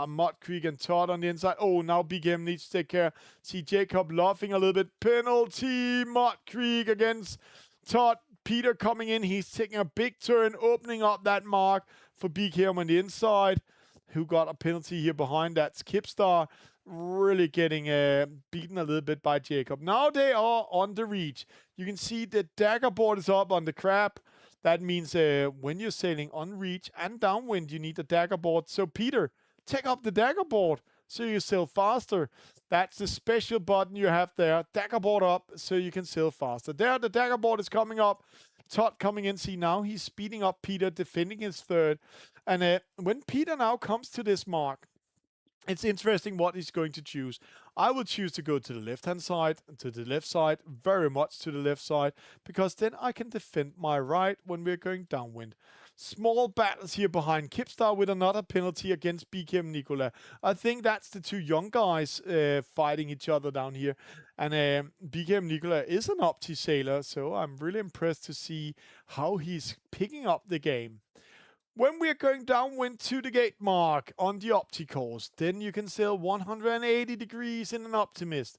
Mud Creek and Todd on the inside. Oh, now BKM needs to take care. See Jacob laughing a little bit. Penalty, Mud Creek against Todd. Peter coming in. He's taking a big turn, opening up that mark for BKM on the inside. Who got a penalty here behind? That's Kipstar. Really getting beaten a little bit by Jacob. Now they are on the reach. You can see the dagger board is up on the crab. That means when you're sailing on reach and downwind, you need a dagger board. So Peter, take up the dagger board so you sail faster. That's the special button you have there. Dagger board up so you can sail faster. There, the dagger board is coming up. Todd coming in. See, now he's speeding up Peter, defending his third. And when Peter now comes to this mark, it's interesting what he's going to choose. I will choose to go to the left-hand side, to the left side, very much to the left side, because then I can defend my right when we're going downwind. Small battles here behind Kipstar with another penalty against BKM Nicola. I think that's the two young guys fighting each other down here. And BKM Nicola is an Opti sailor, so I'm really impressed to see how he's picking up the game. When we're going downwind to the gate mark on the Opti course, then you can sail 180 degrees in an Optimist.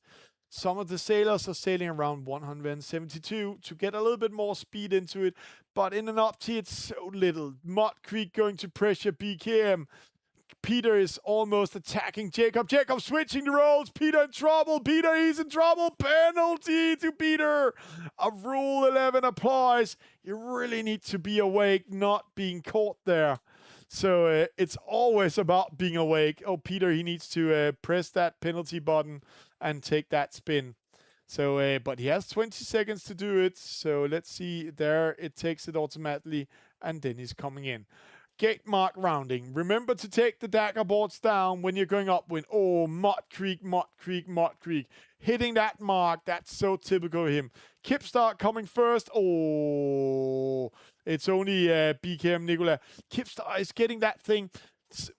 Some of the sailors are sailing around 172 to get a little bit more speed into it, but in an Opti it's so little. Mud Creek going to pressure BKM. Peter is almost attacking Jacob. Jacob switching the roles. Peter in trouble. Peter, he's in trouble. Penalty to Peter. A Rule 11 applies. You really need to be awake, not being caught there. So it's always about being awake. Oh, Peter, he needs to press that penalty button and take that spin. So, but he has 20 seconds to do it. So let's see there. It takes it automatically, and then he's coming in. Gate mark rounding. Remember to take the dagger boards down when you're going upwind. Oh, Mud Creek, Mud Creek, Mud Creek. Hitting that mark. That's so typical of him. Kipstar coming first. Oh, it's only BKM Nicola. Kipstar is getting that thing.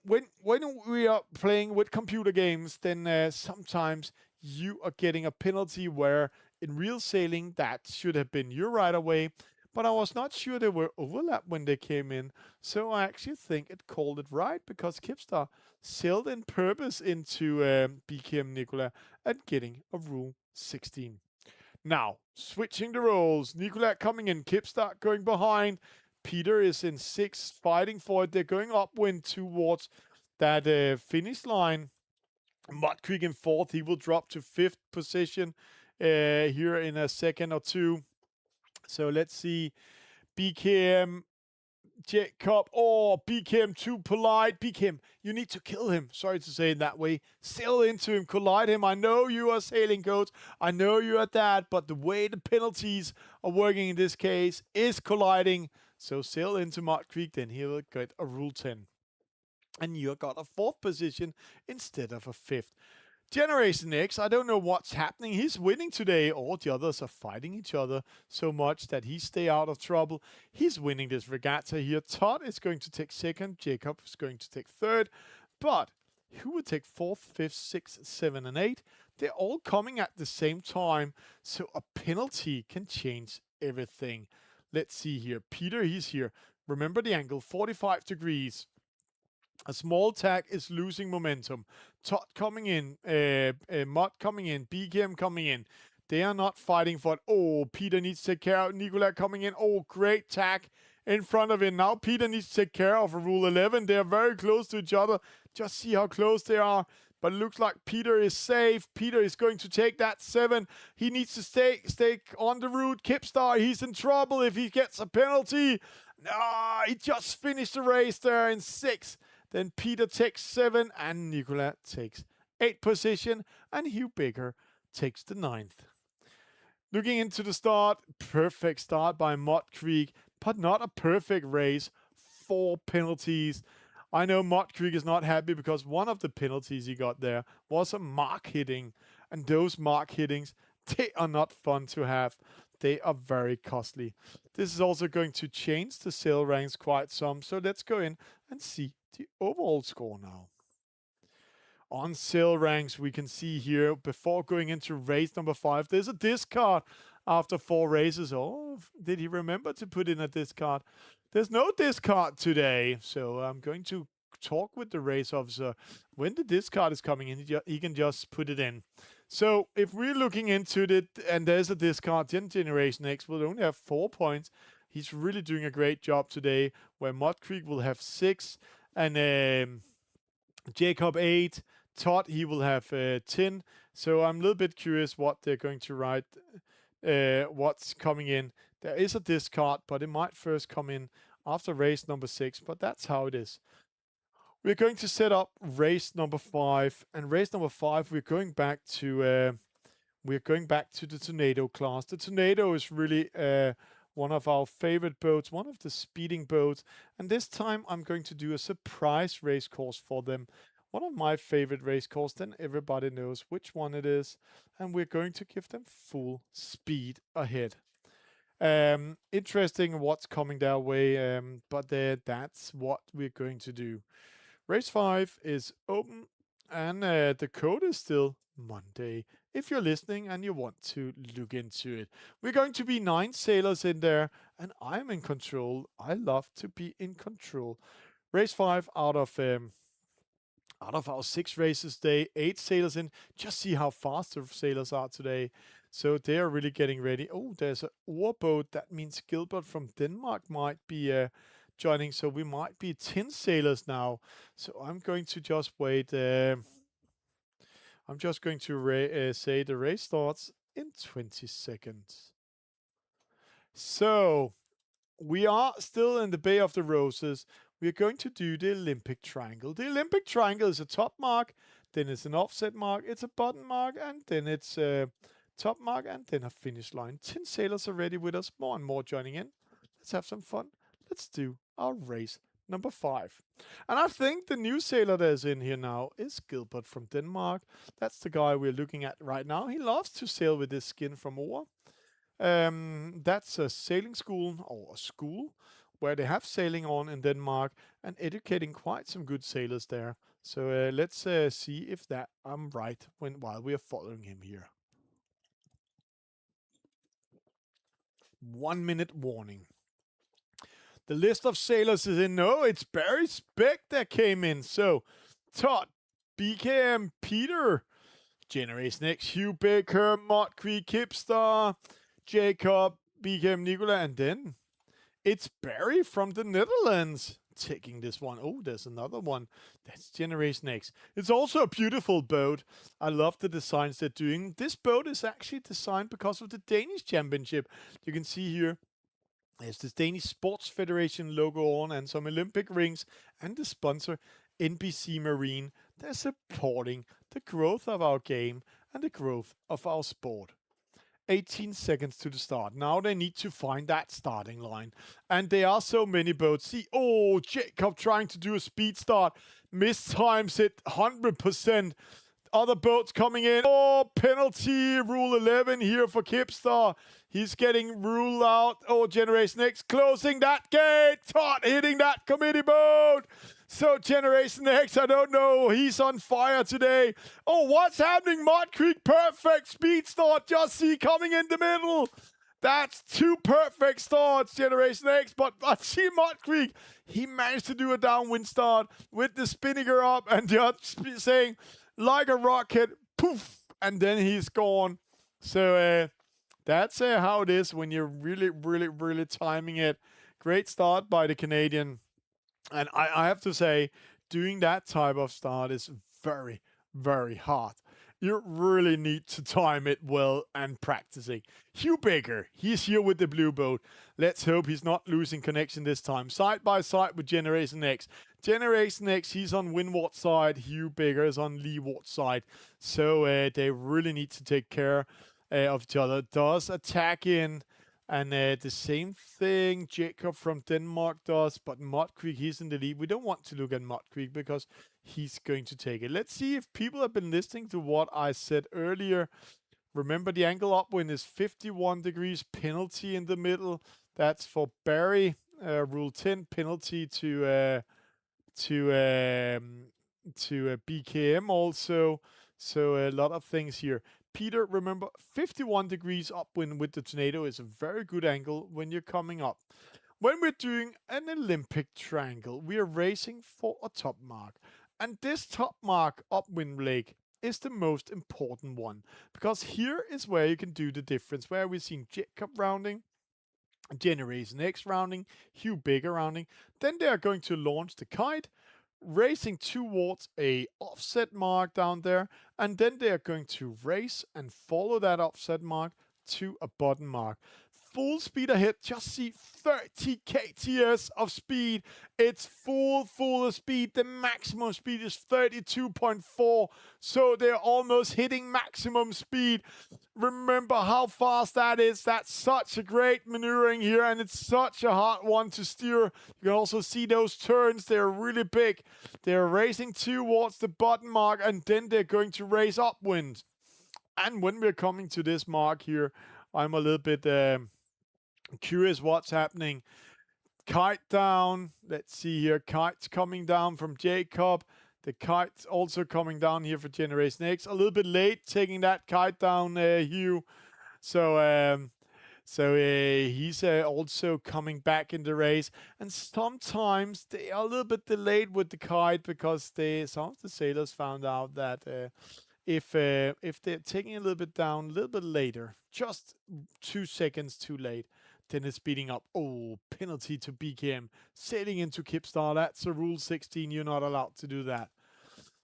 When we are playing with computer games, then sometimes you are getting a penalty where in real sailing that should have been your right away. But I was not sure they were overlapped when they came in. So I actually think it called it right because Kipstar sailed in purpose into BKM Nicola and getting a Rule 16. Now, switching the roles. Nicola coming in. Kipstar going behind. Peter is in 6th, fighting for it. They're going upwind towards that finish line. Mud Creek in 4th. He will drop to 5th position here in a second or two. So let's see. BKM, Jacob. Oh, BKM too polite. BKM, you need to kill him. Sorry to say it that way. Sail into him, collide him. I know you are sailing coach. I know you are that. But the way the penalties are working in this case is colliding. So sail into Mud Creek, then he will get a Rule 10. And you got a 4th position instead of a 5th. Generation X, I don't know what's happening. He's winning today. All the others are fighting each other so much that he stay out of trouble. He's winning this regatta here. Todd is going to take 2nd. Jacob is going to take 3rd. But who would take 4th, 5th, 6th, 7th, and 8th? They're all coming at the same time. So a penalty can change everything. Let's see here. Peter, he's here. Remember the angle, 45 degrees. A small tag is losing momentum. Todd coming in, Mud coming in, BKM coming in. They are not fighting for it. Oh, Peter needs to take care of Nicola coming in. Oh, great tag in front of him. Now Peter needs to take care of a Rule 11. They are very close to each other. Just see how close they are. But it looks like Peter is safe. Peter is going to take that 7. He needs to stay on the route. Kipstar, he's in trouble if he gets a penalty. No, he just finished the race there in 6. Then Peter takes 7 and Nicola takes 8th position and Hugh Baker takes the 9th. Looking into the start, perfect start by Mud Creek, but not a perfect race. 4 penalties. I know Mud Creek is not happy because one of the penalties he got there was a mark hitting. And those mark hittings, they are not fun to have. They are very costly. This is also going to change the sail ranks quite some. So let's go in and see the overall score now. On sail ranks, we can see here, before going into race number 5, there's a discard after 4 races. Oh, did he remember to put in a discard? There's no discard today, so I'm going to talk with the race officer. When the discard is coming in, he can just put it in. So if we're looking into it and there's a discard, then Generation X will only have 4 points. He's really doing a great job today, where Mud Creek will have 6 and Jacob 8. Todd, he will have 10. So I'm a little bit curious what they're going to write, what's coming in. There is a discard, but it might first come in after race number 6, but that's how it is. We're going to set up race number 5, and race number 5 we're going back to the Tornado class. The Tornado is really one of our favorite boats, one of the speeding boats, and this time I'm going to do a surprise race course for them. One of my favorite race courses, then everybody knows which one it is, and we're going to give them full speed ahead. Interesting what's coming their way, but that's what we're going to do. Race 5 is open, and the code is still Monday. If you're listening and you want to look into it, we're going to be 9 sailors in there, and I'm in control. I love to be in control. Race 5 out of our 6 races today, 8 sailors in. Just see how fast the sailors are today. So they are really getting ready. Oh, there's an oarboat. That means Gilbert from Denmark might be joining. So we might be 10 sailors now. So I'm going to just wait. I'm just going to say the race starts in 20 seconds. So we are still in the Bay of the Roses. We're going to do the Olympic Triangle. The Olympic Triangle is a top mark, then it's an offset mark, it's a bottom mark, and then it's a top mark, and then a finish line. 10 sailors are ready with us, more and more joining in. Let's have some fun. Let's do our race number 5. And I think the new sailor that is in here now is Gilbert from Denmark. That's the guy we're looking at right now. He loves to sail with his skin from oar. That's a sailing school, or a school, where they have sailing on in Denmark and educating quite some good sailors there. So let's see if that I'm right while we are following him here. 1 minute warning. The list of sailors is in. No, it's Barry Speck that came in. So Todd, BKM, Peter, Generation X, Hugh Baker, Mud Creek, Kipstar, Jacob, BKM, Nicola, and then it's Barry from the Netherlands taking this one. Oh, there's another one. That's Generation X. It's also a beautiful boat. I love the designs they're doing. This boat is actually designed because of the Danish Championship. You can see here, there's the Danish Sports Federation logo on and some Olympic rings, and the sponsor, NBC Marine. They're supporting the growth of our game and the growth of our sport. 18 seconds to the start. Now they need to find that starting line. And there are so many boats. See, oh, Jacob trying to do a speed start. Mistimes it 100%. Other boats coming in. Oh, penalty. Rule 11 here for Kipstar. He's getting ruled out. Oh, Generation X closing that gate. Todd hitting that committee boat. So Generation X, I don't know. He's on fire today. Oh, what's happening? Mud Creek, perfect speed start. Just see coming in the middle. That's 2 perfect starts, Generation X. But see Mud Creek, he managed to do a downwind start with the spinnaker up and just saying like a rocket, poof, and then he's gone. So that's how it is when you're really timing it. Great start by the Canadian. And I have to say, doing that type of start is very, very hard. You really need to time it well and practicing. Hugh Baker, he's here with the blue boat. Let's hope he's not losing connection this time. Side by side with Generation X. Generation X, he's on windward side. Hugh Baker is on leeward side. So they really need to take care of each other. Does attack in. And the same thing Jacob from Denmark does, but Mud Creek, he's in the lead. We don't want to look at Mud Creek because he's going to take it. Let's see if people have been listening to what I said earlier. Remember, the angle upwind is 51 degrees, penalty in the middle. That's for Barry. Rule 10, penalty to BKM also. So a lot of things here. Peter, remember, 51 degrees upwind with the tornado is a very good angle when you're coming up. When we're doing an Olympic triangle, we are racing for a top mark. And this top mark upwind leg is the most important one, because here is where you can do the difference, where we've seen Jacob rounding, Generation X rounding, Hugh Baker rounding. Then they are going to launch the kite, racing towards a offset mark down there, and then they are going to race and follow that offset mark to a bottom mark. Full speed ahead, just see 30 kts of speed. It's full of speed. The maximum speed is 32.4, so they're almost hitting maximum speed. Remember how fast that is. That's such a great maneuvering here, and it's such a hard one to steer. You can also see those turns. They're really big. They're racing towards the bottom mark, and then they're going to race upwind. And when we're coming to this mark here, I'm a little bit curious what's happening. Kite down. Let's see here. Kite's coming down from Jacob. The kite's also coming down here for Generation X. A little bit late taking that kite down, Hugh. So he's also coming back in the race. And sometimes they are a little bit delayed with the kite because some of the sailors found out that if they're taking a little bit down a little bit later, just 2 seconds too late, then it's speeding up. Oh, penalty to BKM. Sailing into Kipstar. That's a rule 16. You're not allowed to do that.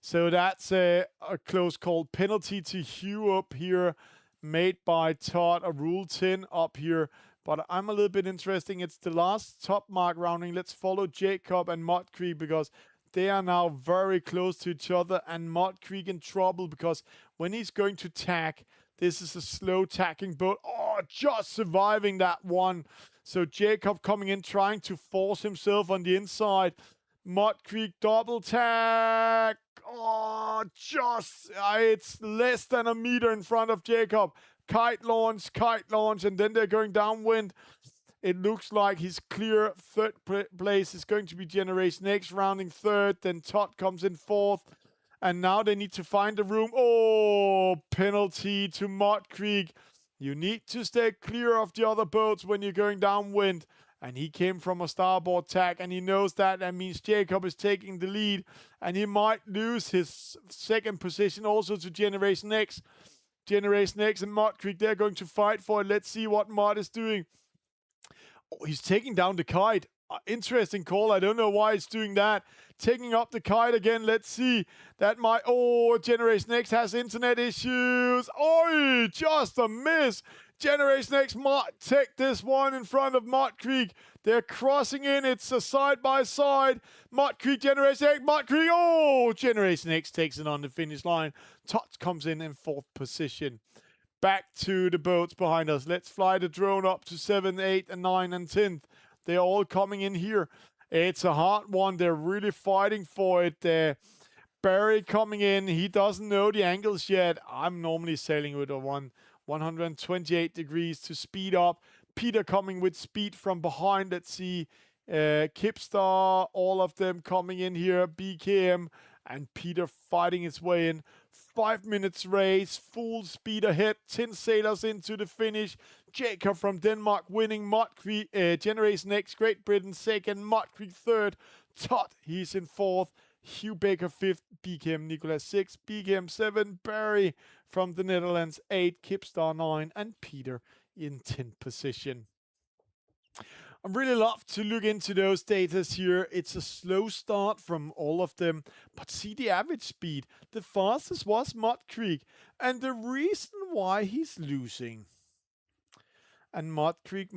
So that's a close call. Penalty to Hugh up here, made by Todd. A rule 10 up here. But I'm a little bit interesting. It's the last top mark rounding. Let's follow Jacob and Mud Creek because they are now very close to each other. And Mud Creek in trouble because when he's going to tack, this is a slow tacking boat. Oh, just surviving that one. So Jacob coming in, trying to force himself on the inside. Mud Creek double tack. Oh, it's less than a meter in front of Jacob. Kite launch, and then they're going downwind. It looks like he's clear. Third place is going to be Generation X, rounding third. Then Todd comes in fourth. And now they need to find the room. Oh, penalty to Mud Creek. You need to stay clear of the other boats when you're going downwind. And he came from a starboard tack, and he knows that. That means Jacob is taking the lead, and he might lose his second position also to Generation X. Generation X and Mud Creek, they're going to fight for it. Let's see what Mud is doing. Oh, he's taking down the kite. Interesting call. I don't know why it's doing that. Taking up the kite again. Let's see. That might... Oh, Generation X has internet issues. Oh, just a miss. Generation X might take this one in front of Mud Creek. They're crossing in. It's a side-by-side. Mud Creek, Generation X, Mud Creek. Oh, Generation X takes it on the finish line. Tots comes in fourth position. Back to the boats behind us. Let's fly the drone up to 7, 8, and 9, and 10th. They're all coming in here. It's a hard one. They're really fighting for it. Barry coming in. He doesn't know the angles yet. I'm normally sailing with a 128 degrees to speed up. Peter coming with speed from behind. Let's see. Kipstar, all of them coming in here. BKM and Peter fighting his way in. 5 minutes race, full speed ahead. 10 sailors into the finish. Jacob from Denmark winning. Mud Creek, Generation X, Great Britain second. Mud Creek third. Todd, he's in fourth. Hugh Baker fifth. BKM Nicholas sixth. BKM 7. Barry from the Netherlands 8. Kipstar 9. And Peter in 10th position. I really love to look into those data here. It's a slow start from all of them, but see the average speed. The fastest was Mud Creek, and the reason why he's losing. And Mud Creek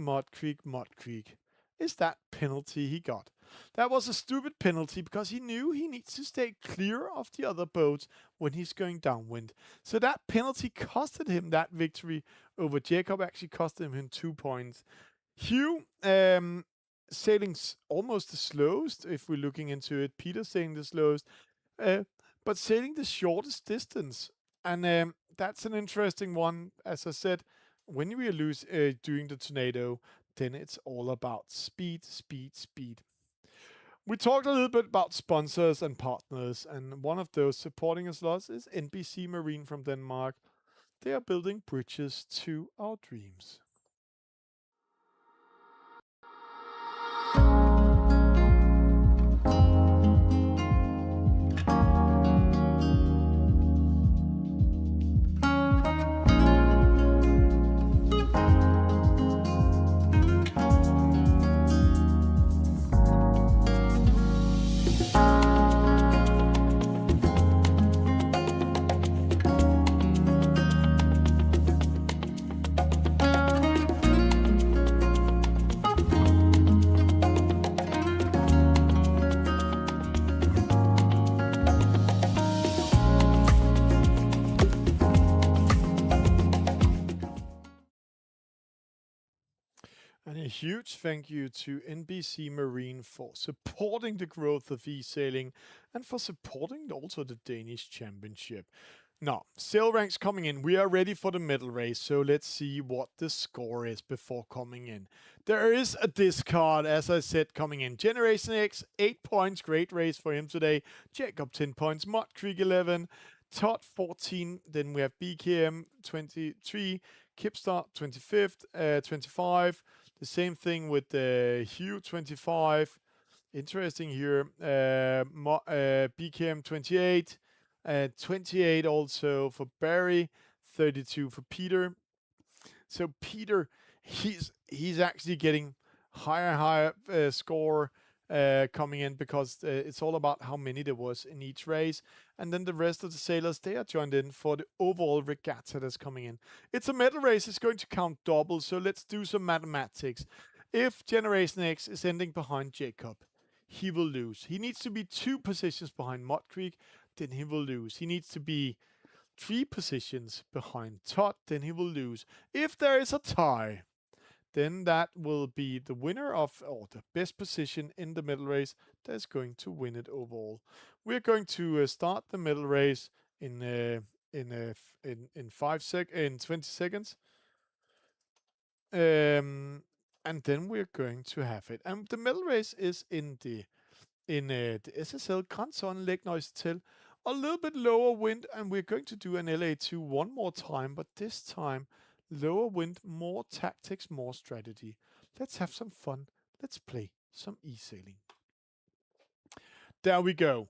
is that penalty he got. That was a stupid penalty because he knew he needs to stay clear of the other boats when he's going downwind. So that penalty costed him that victory over Jacob, actually costed him 2 points. Hugh, sailing's almost the slowest if we're looking into it. Peter sailing the slowest, but sailing the shortest distance. And that's an interesting one. As I said, when we lose doing the tornado, then it's all about speed, speed, speed. We talked a little bit about sponsors and partners, and one of those supporting us lots is NBC Marine from Denmark. They are building bridges to our dreams. And a huge thank you to NBC Marine for supporting the growth of eSailing and for supporting also the Danish Championship. Now, sail ranks coming in. We are ready for the medal race, so let's see what the score is before coming in. There is a discard, as I said, coming in. Generation X, 8 points. Great race for him today. Jacob, 10 points. Mud Creek, 11. Todd, 14. Then we have BKM, 23. Kipstart, 25th, 25. The same thing with Hugh, 25. Interesting here. BKM, 28. 28 also for Barry. 32 for Peter. So Peter, he's actually getting higher score coming in because it's all about how many there was in each race. And then the rest of the sailors, they are joined in for the overall regatta that's coming in. It's a medal race. It's going to count double. So let's do some mathematics. If Generation X is ending behind Jacob, he will lose. He needs to be 2 positions behind Mud Creek, then he will lose. He needs to be 3 positions behind Todd, then he will lose. If there is a tie, then that will be the winner of, or the best position in the medal race that's going to win it overall. We're going to start the medal race in 20 seconds. And then we're going to have it. And the medal race is in the SSL Grænseanlæg Noise Til. A little bit lower wind, and we're going to do an LA2 one more time, but this time lower wind, more tactics, more strategy. Let's have some fun. Let's play some eSailing. There we go.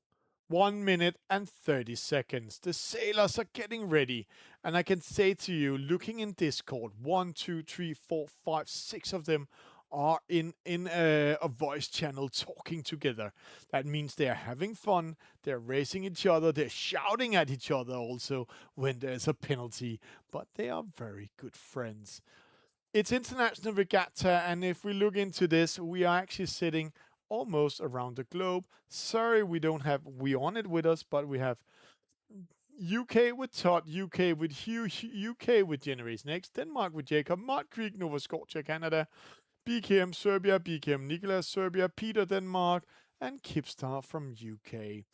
1 minute and 30 seconds. The sailors are getting ready. And I can say to you, looking in Discord, 1, 2, 3, 4, 5, 6 of them are in a voice channel talking together. That means they're having fun, they're racing each other, they're shouting at each other also when there's a penalty, but they are very good friends. It's International Regatta, and if we look into this, we are actually sitting almost around the globe. Sorry, we don't have We On It with us, but we have UK with Todd, UK with Hugh, UK with Generation X, Denmark with Jacob, Mud Creek, Nova Scotia, Canada, BKM Serbia, BKM Nicholas Serbia, Peter Denmark, and Kipstar from UK.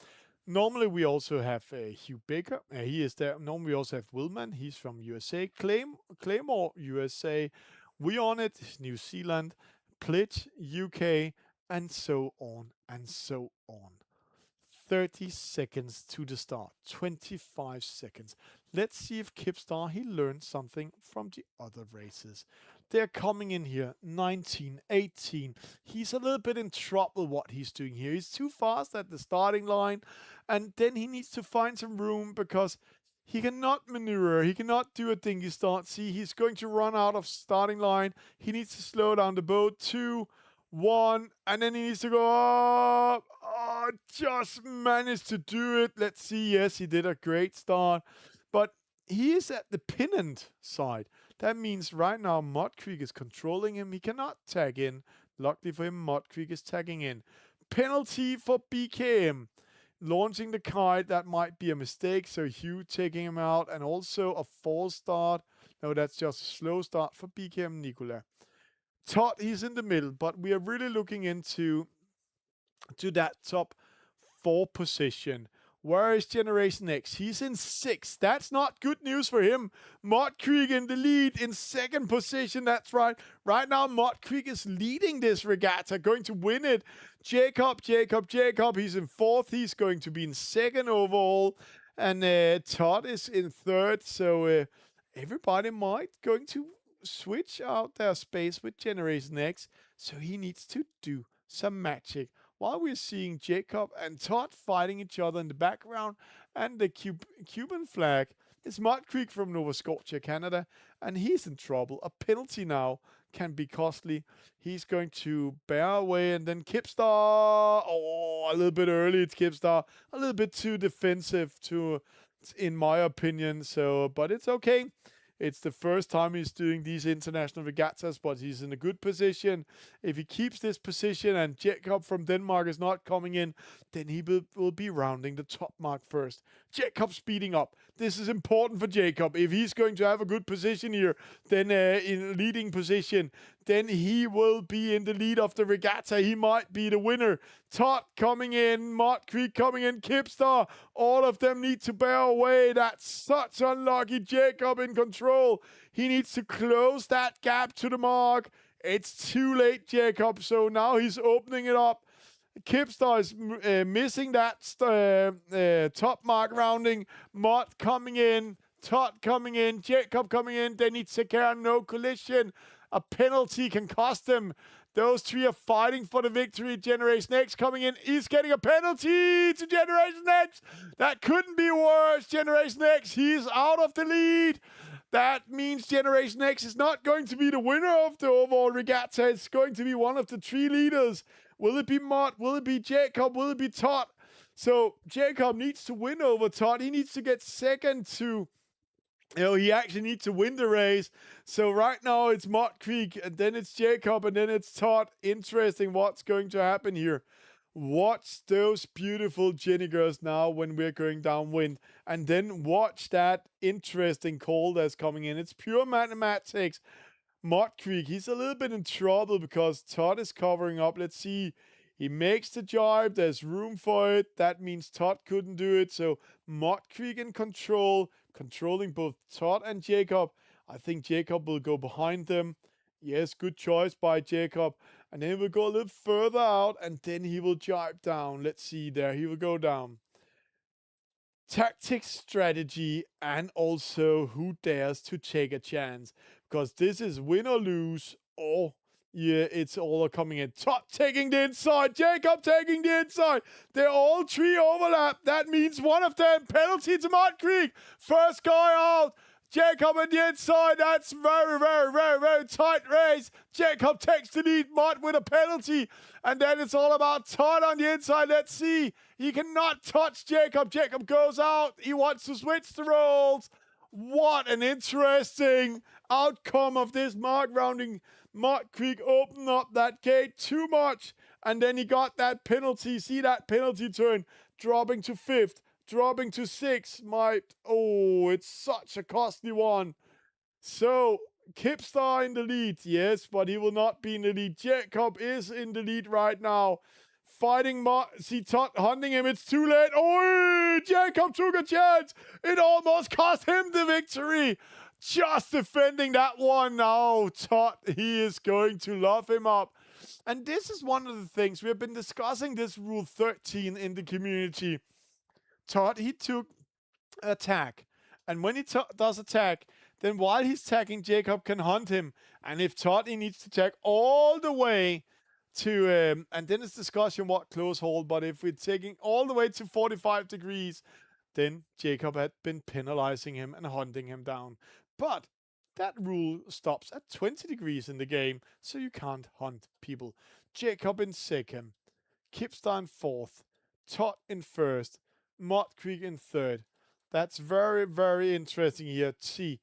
Normally we also have Hugh Baker, he is there. Normally we also have Willman, he's from USA, Claymore USA, We On It, New Zealand, Pledge UK, and so on and so on. 30 seconds to the start, 25 seconds. Let's see if Kipstar, he learned something from the other races. They're coming in here, 19, 18. He's a little bit in trouble what he's doing here. He's too fast at the starting line, and then he needs to find some room because he cannot maneuver. He cannot do a dinghy start. See, he's going to run out of starting line. He needs to slow down the boat. 2, 1, and then he needs to go up. Oh, just managed to do it. Let's see. Yes, he did a great start, but he is at the pennant side. That means right now Mud Creek is controlling him. He cannot tag in. Luckily for him, Mud Creek is tagging in. penalty for BKM. Launching the kite, that might be a mistake. So Hugh taking him out, and also a false start. No, that's just a slow start for BKM Nicola. Todd, he's in the middle, but we are really looking into that top 4 position. Where is Generation X? He's in 6th. That's not good news for him. Mud Creek in the lead in 2nd position. That's right. Right now, Mud Creek is leading this regatta, going to win it. Jacob. He's in 4th. He's going to be in 2nd overall. And Todd is in 3rd. So everybody might going to switch out their space with Generation X. So he needs to do some magic. While we're seeing Jacob and Todd fighting each other in the background, and the Cuban flag is Mud Creek from Nova Scotia, Canada, and he's in trouble. A penalty now can be costly. He's going to bear away, and then Kipstar. Oh, a little bit early. It's Kipstar. A little bit too defensive, in my opinion. So, but it's okay. It's the first time he's doing these international regattas, but he's in a good position. If he keeps this position and Jacob from Denmark is not coming in, then he will be rounding the top mark first. Jacob speeding up. This is important for Jacob. If he's going to have a good position here, then in leading position, then he will be in the lead of the regatta. He might be the winner. Todd coming in, Mud Creek coming in, Kipstar. All of them need to bear away. That's such unlucky. Jacob in control. He needs to close that gap to the mark. It's too late, Jacob. So now he's opening it up. Kipstar is missing that top mark rounding. Mud coming in. Todd coming in. Jacob coming in. They need to take care of no collision. A penalty can cost them. Those 3 are fighting for the victory. Generation X coming in. He's getting a penalty to Generation X. That couldn't be worse. Generation X, he's out of the lead. That means Generation X is not going to be the winner of the overall regatta. It's going to be one of the 3 leaders. Will it be Mud? Will it be Jacob? Will it be Todd? So Jacob needs to win over Todd. He needs to get 2nd to... he actually needs to win the race. So right now it's Mud Creek, and then it's Jacob, and then it's Todd. Interesting what's going to happen here. Watch those beautiful Jenny girls now when we're going downwind. And then watch that interesting call that's coming in. It's pure mathematics. Mud Creek, he's a little bit in trouble because Todd is covering up. Let's see. He makes the jibe. There's room for it. That means Todd couldn't do it. So Mud Creek in control. Controlling both Todd and Jacob. I think Jacob will go behind them. Yes, good choice by Jacob. And then we'll go a little further out, and then he will jibe down. Let's see there. He will go down. Tactics, strategy, and also who dares to take a chance. Because this is win or lose. Oh, yeah, it's all coming in. Todd taking the inside. Jacob taking the inside. They're all 3 overlap. That means one of them. Penalty to Mud Creek. First guy out. Jacob on the inside. That's very tight race. Jacob takes the lead. Mud with a penalty. And then it's all about Todd on the inside. Let's see. He cannot touch Jacob. Jacob goes out. He wants to switch the roles. What an interesting outcome of this mark rounding. Mud Creek opened up that gate too much. And then he got that penalty. See that penalty turn. Dropping to 5th. Dropping to 6th. It's such a costly one. So, Kipstar in the lead. Yes, but he will not be in the lead. Jacob is in the lead right now. Fighting see Todd hunting him. It's too late. Oh, Jacob took a chance. It almost cost him the victory. Just defending that one now. Todd, he is going to love him up. And this is one of the things. We have been discussing this rule 13 in the community. Todd, he took attack. And when he does attack, then while he's tagging, Jacob can hunt him. And if Todd, he needs to tag all the way to, and then it's discussion what close hold, but if we're taking all the way to 45 degrees, then Jacob had been penalizing him and hunting him down. But that rule stops at 20 degrees in the game, so you can't hunt people. Jacob in 2nd, Kipstar in 4th, Todd in 1st, Mud Creek in 3rd. That's very interesting here to see.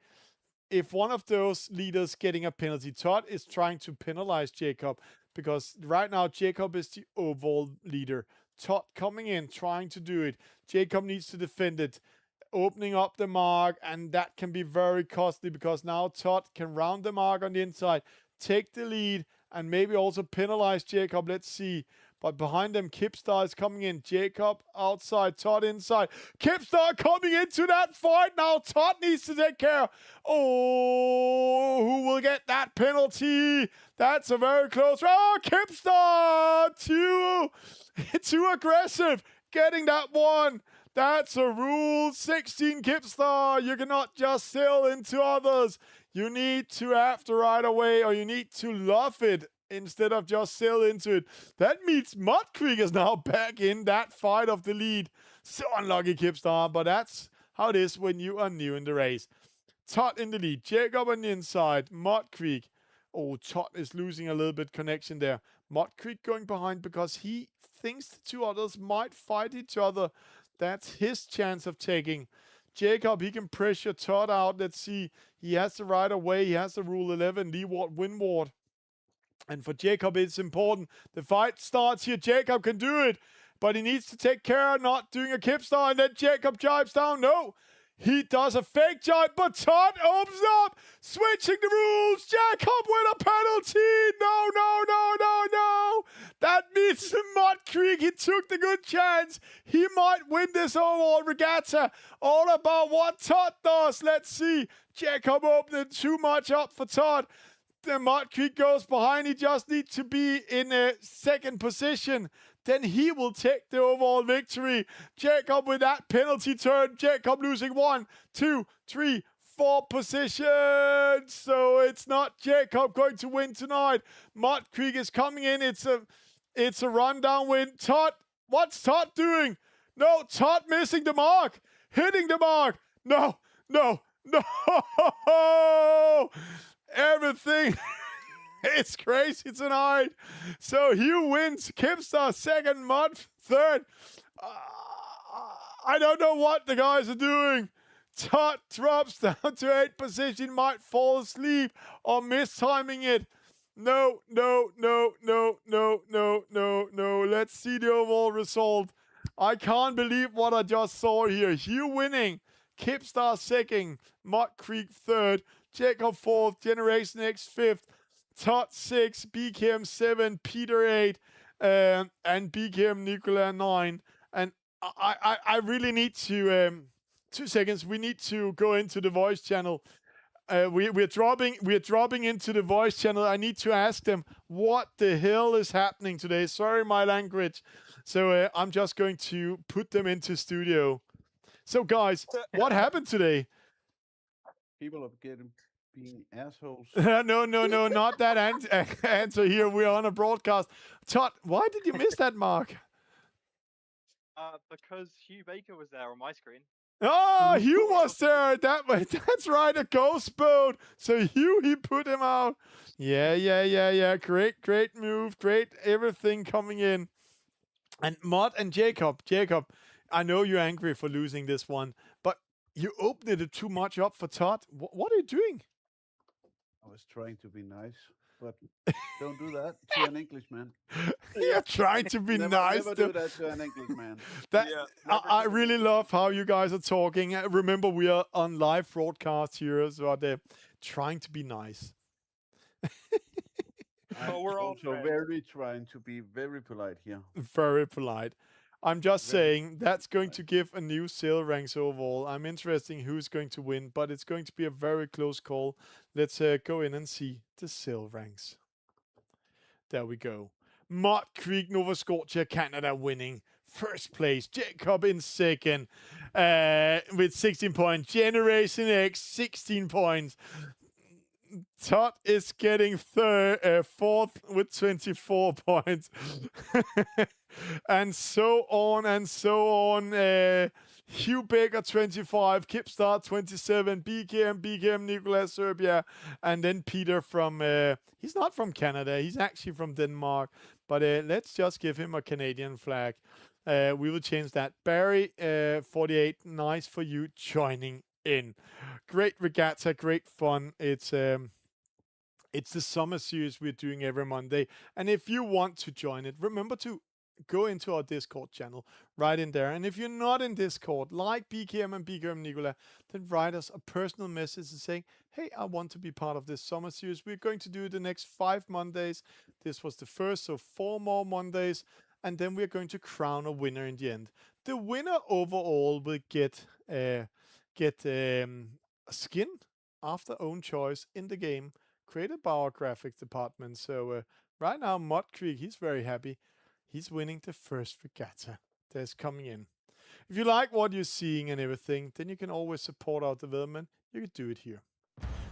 If one of those leaders getting a penalty, Todd is trying to penalize Jacob. because right now Jacob is the overall leader. Todd coming in, trying to do it. Jacob needs to defend it, opening up the mark, and that can be very costly because now Todd can round the mark on the inside, take the lead, and maybe also penalize Jacob. Let's see. But behind them, Kipstar is coming in. Jacob outside, Todd inside. Kipstar coming into that fight now. Todd needs to take care. Oh, who will get that penalty? That's a very close. Oh, Kipstar! Too aggressive. Getting that one. That's a rule 16, Kipstar. You cannot just sail into others. You need to have to ride away, or you need to love it instead of just sail into it. That means Mud Creek is now back in that fight of the lead. So unlucky, Kipstar, but that's how it is when you are new in the race. Todd in the lead, Jacob on the inside, Mud Creek. Oh, Todd is losing a little bit connection there. Mud Creek going behind because he thinks the two others might fight each other. That's his chance of taking. Jacob, he can pressure Todd out. Let's see. He has to ride away. He has the rule 11, leeward, windward. And for Jacob, it's important. The fight starts here. Jacob can do it, but he needs to take care of not doing a Kipstar. And then Jacob jives down. No, he does a fake jive, but Todd opens up, switching the rules. Jacob with a penalty. No, no, no, no, no. That means Mud Creek, he took the good chance. He might win this overall regatta. All about what Todd does. Let's see. Jacob opening too much up for Todd. The Mud Creek goes behind. He just needs to be in a second position. Then he will take the overall victory. Jacob with that penalty turn. Jacob losing 1, 2, 3, 4 positions. So it's not Jacob going to win tonight. Mud Creek is coming in. It's a rundown win. Todd, what's Todd doing? No, Todd missing the mark. Hitting the mark. No, no, no. Everything is crazy tonight. So Hugh wins. Kipstar second, Mud third. I don't know what the guys are doing. Todd drops down to 8th position, might fall asleep or mistiming it. No, no, no, no, no, no, no, no. Let's see the overall result. I can't believe what I just saw here. Hugh winning, Kipstar second, Mud Creek third, Jacob 4th, Generation X 5th, Todd 6, BKM 7, Peter 8, and BKM Nicola 9. And I really need to 2 seconds. We need to go into the voice channel. We're dropping into the voice channel. I need to ask them what the hell is happening today. Sorry, my language. So I'm just going to put them into studio. So guys, what happened today? People are being assholes. No, not that answer here. We're on a broadcast. Todd, why did you miss that mark? Because Hugh Baker was there on my screen. Oh, Hugh was there. That's right, a ghost boat. So Hugh, he put him out. Yeah. Great move. Great everything coming in. And Mud and Jacob, I know you're angry for losing this one, but you opened it too much up for Todd. What are you doing? I was trying to be nice, but don't do that to an Englishman. You're trying to be nice. Never do that to an Englishman. I really love how you guys are talking. Remember, we are on live broadcast here, so they're trying to be nice. We're also very trying to be very polite here. Very polite. I'm just saying that's going to give a new sail ranks overall. I'm interested who's going to win, but it's going to be a very close call. Let's go in and see the sail ranks. There we go. Mud Creek, Nova Scotia, Canada winning. First place. Jacob in second with 16 points. Generation X, 16 points. Todd is getting fourth with 24 points. And so on and so on. Hugh Baker 25, Kipstar 27, BKM Nicolas Serbia, and then Peter from he's not from Canada, he's actually from Denmark, but let's just give him a Canadian flag. We will change that. Barry 48, nice for you joining in. Great regatta, great fun. It's It's the summer series we're doing every Monday. And if you want to join it, remember to go into our Discord channel right in there. And if you're not in Discord, like BKM and BKM Nicola, then write us a personal message and saying, hey, I want to be part of this summer series. We're going to do the next 5 Mondays. This was the first, so 4 more Mondays. And then we're going to crown a winner in the end. The winner overall will get a skin after own choice in the game, created by our graphics department. So right now, Mod Creek, he's very happy. He's winning the first regatta that's coming in. If you like what you're seeing and everything, then you can always support our development. You can do it here.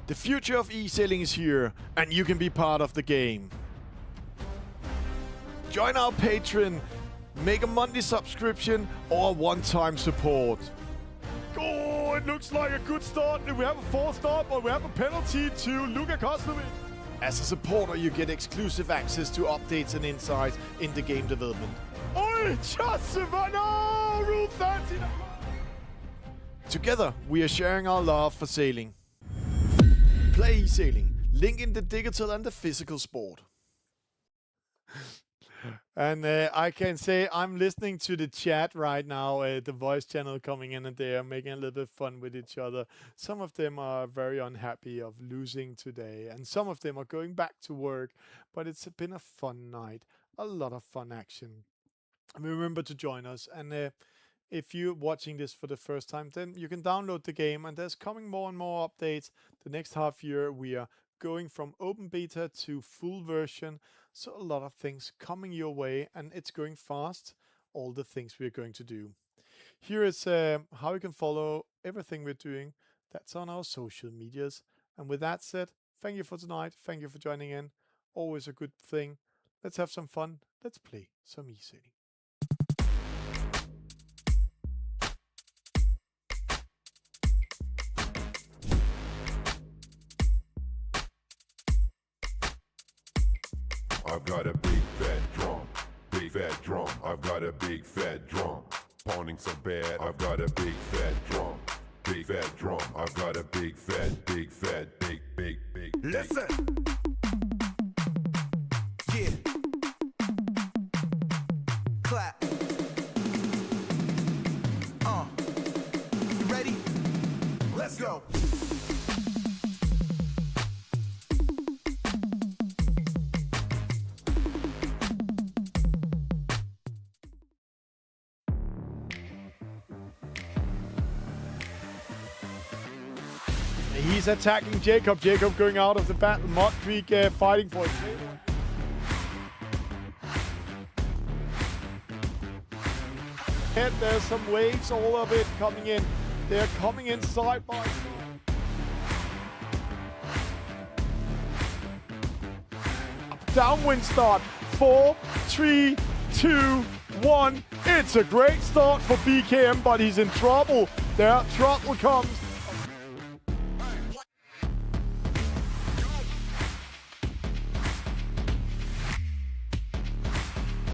The future of eSailing is here, and you can be part of the game. Join our Patreon, make a monthly subscription or a one-time support. Oh, it looks like a good start. We have a 4 start, but we have a penalty to Luka Koslovic. As a supporter, you get exclusive access to updates and insights in the game development. Oi, Joseph, no! Rule 30! Together, we are sharing our love for sailing. PlayeSailing, linking the digital and the physical sport. And I can say I'm listening to the chat right now, the voice channel coming in, and they are making a little bit fun with each other. Some of them are very unhappy of losing today, and some of them are going back to work. But it's been a fun night, a lot of fun action. And remember to join us. And if you're watching this for the first time, then you can download the game, and there's coming more and more updates. The next half year, we are going from open beta to full version. So a lot of things coming your way, and it's going fast, all the things we're going to do. Here is how you can follow everything we're doing. That's on our social medias. And with that said, thank you for tonight. Thank you for joining in. Always a good thing. Let's have some fun. Let's play some eSailing. I've got a big fat drum, I've got a big fat drum, pounding so bad, I've got a big fat drum, I've got a big Listen. Yeah. Clap. You ready? Let's go. He's attacking Jacob. Jacob going out of the battle. Mod Creek fighting for it. There's some waves, all of it coming in. They're coming in side by side. Downwind start. 4, 3, 2, 1. It's a great start for BKM, but he's in trouble. There, trouble comes.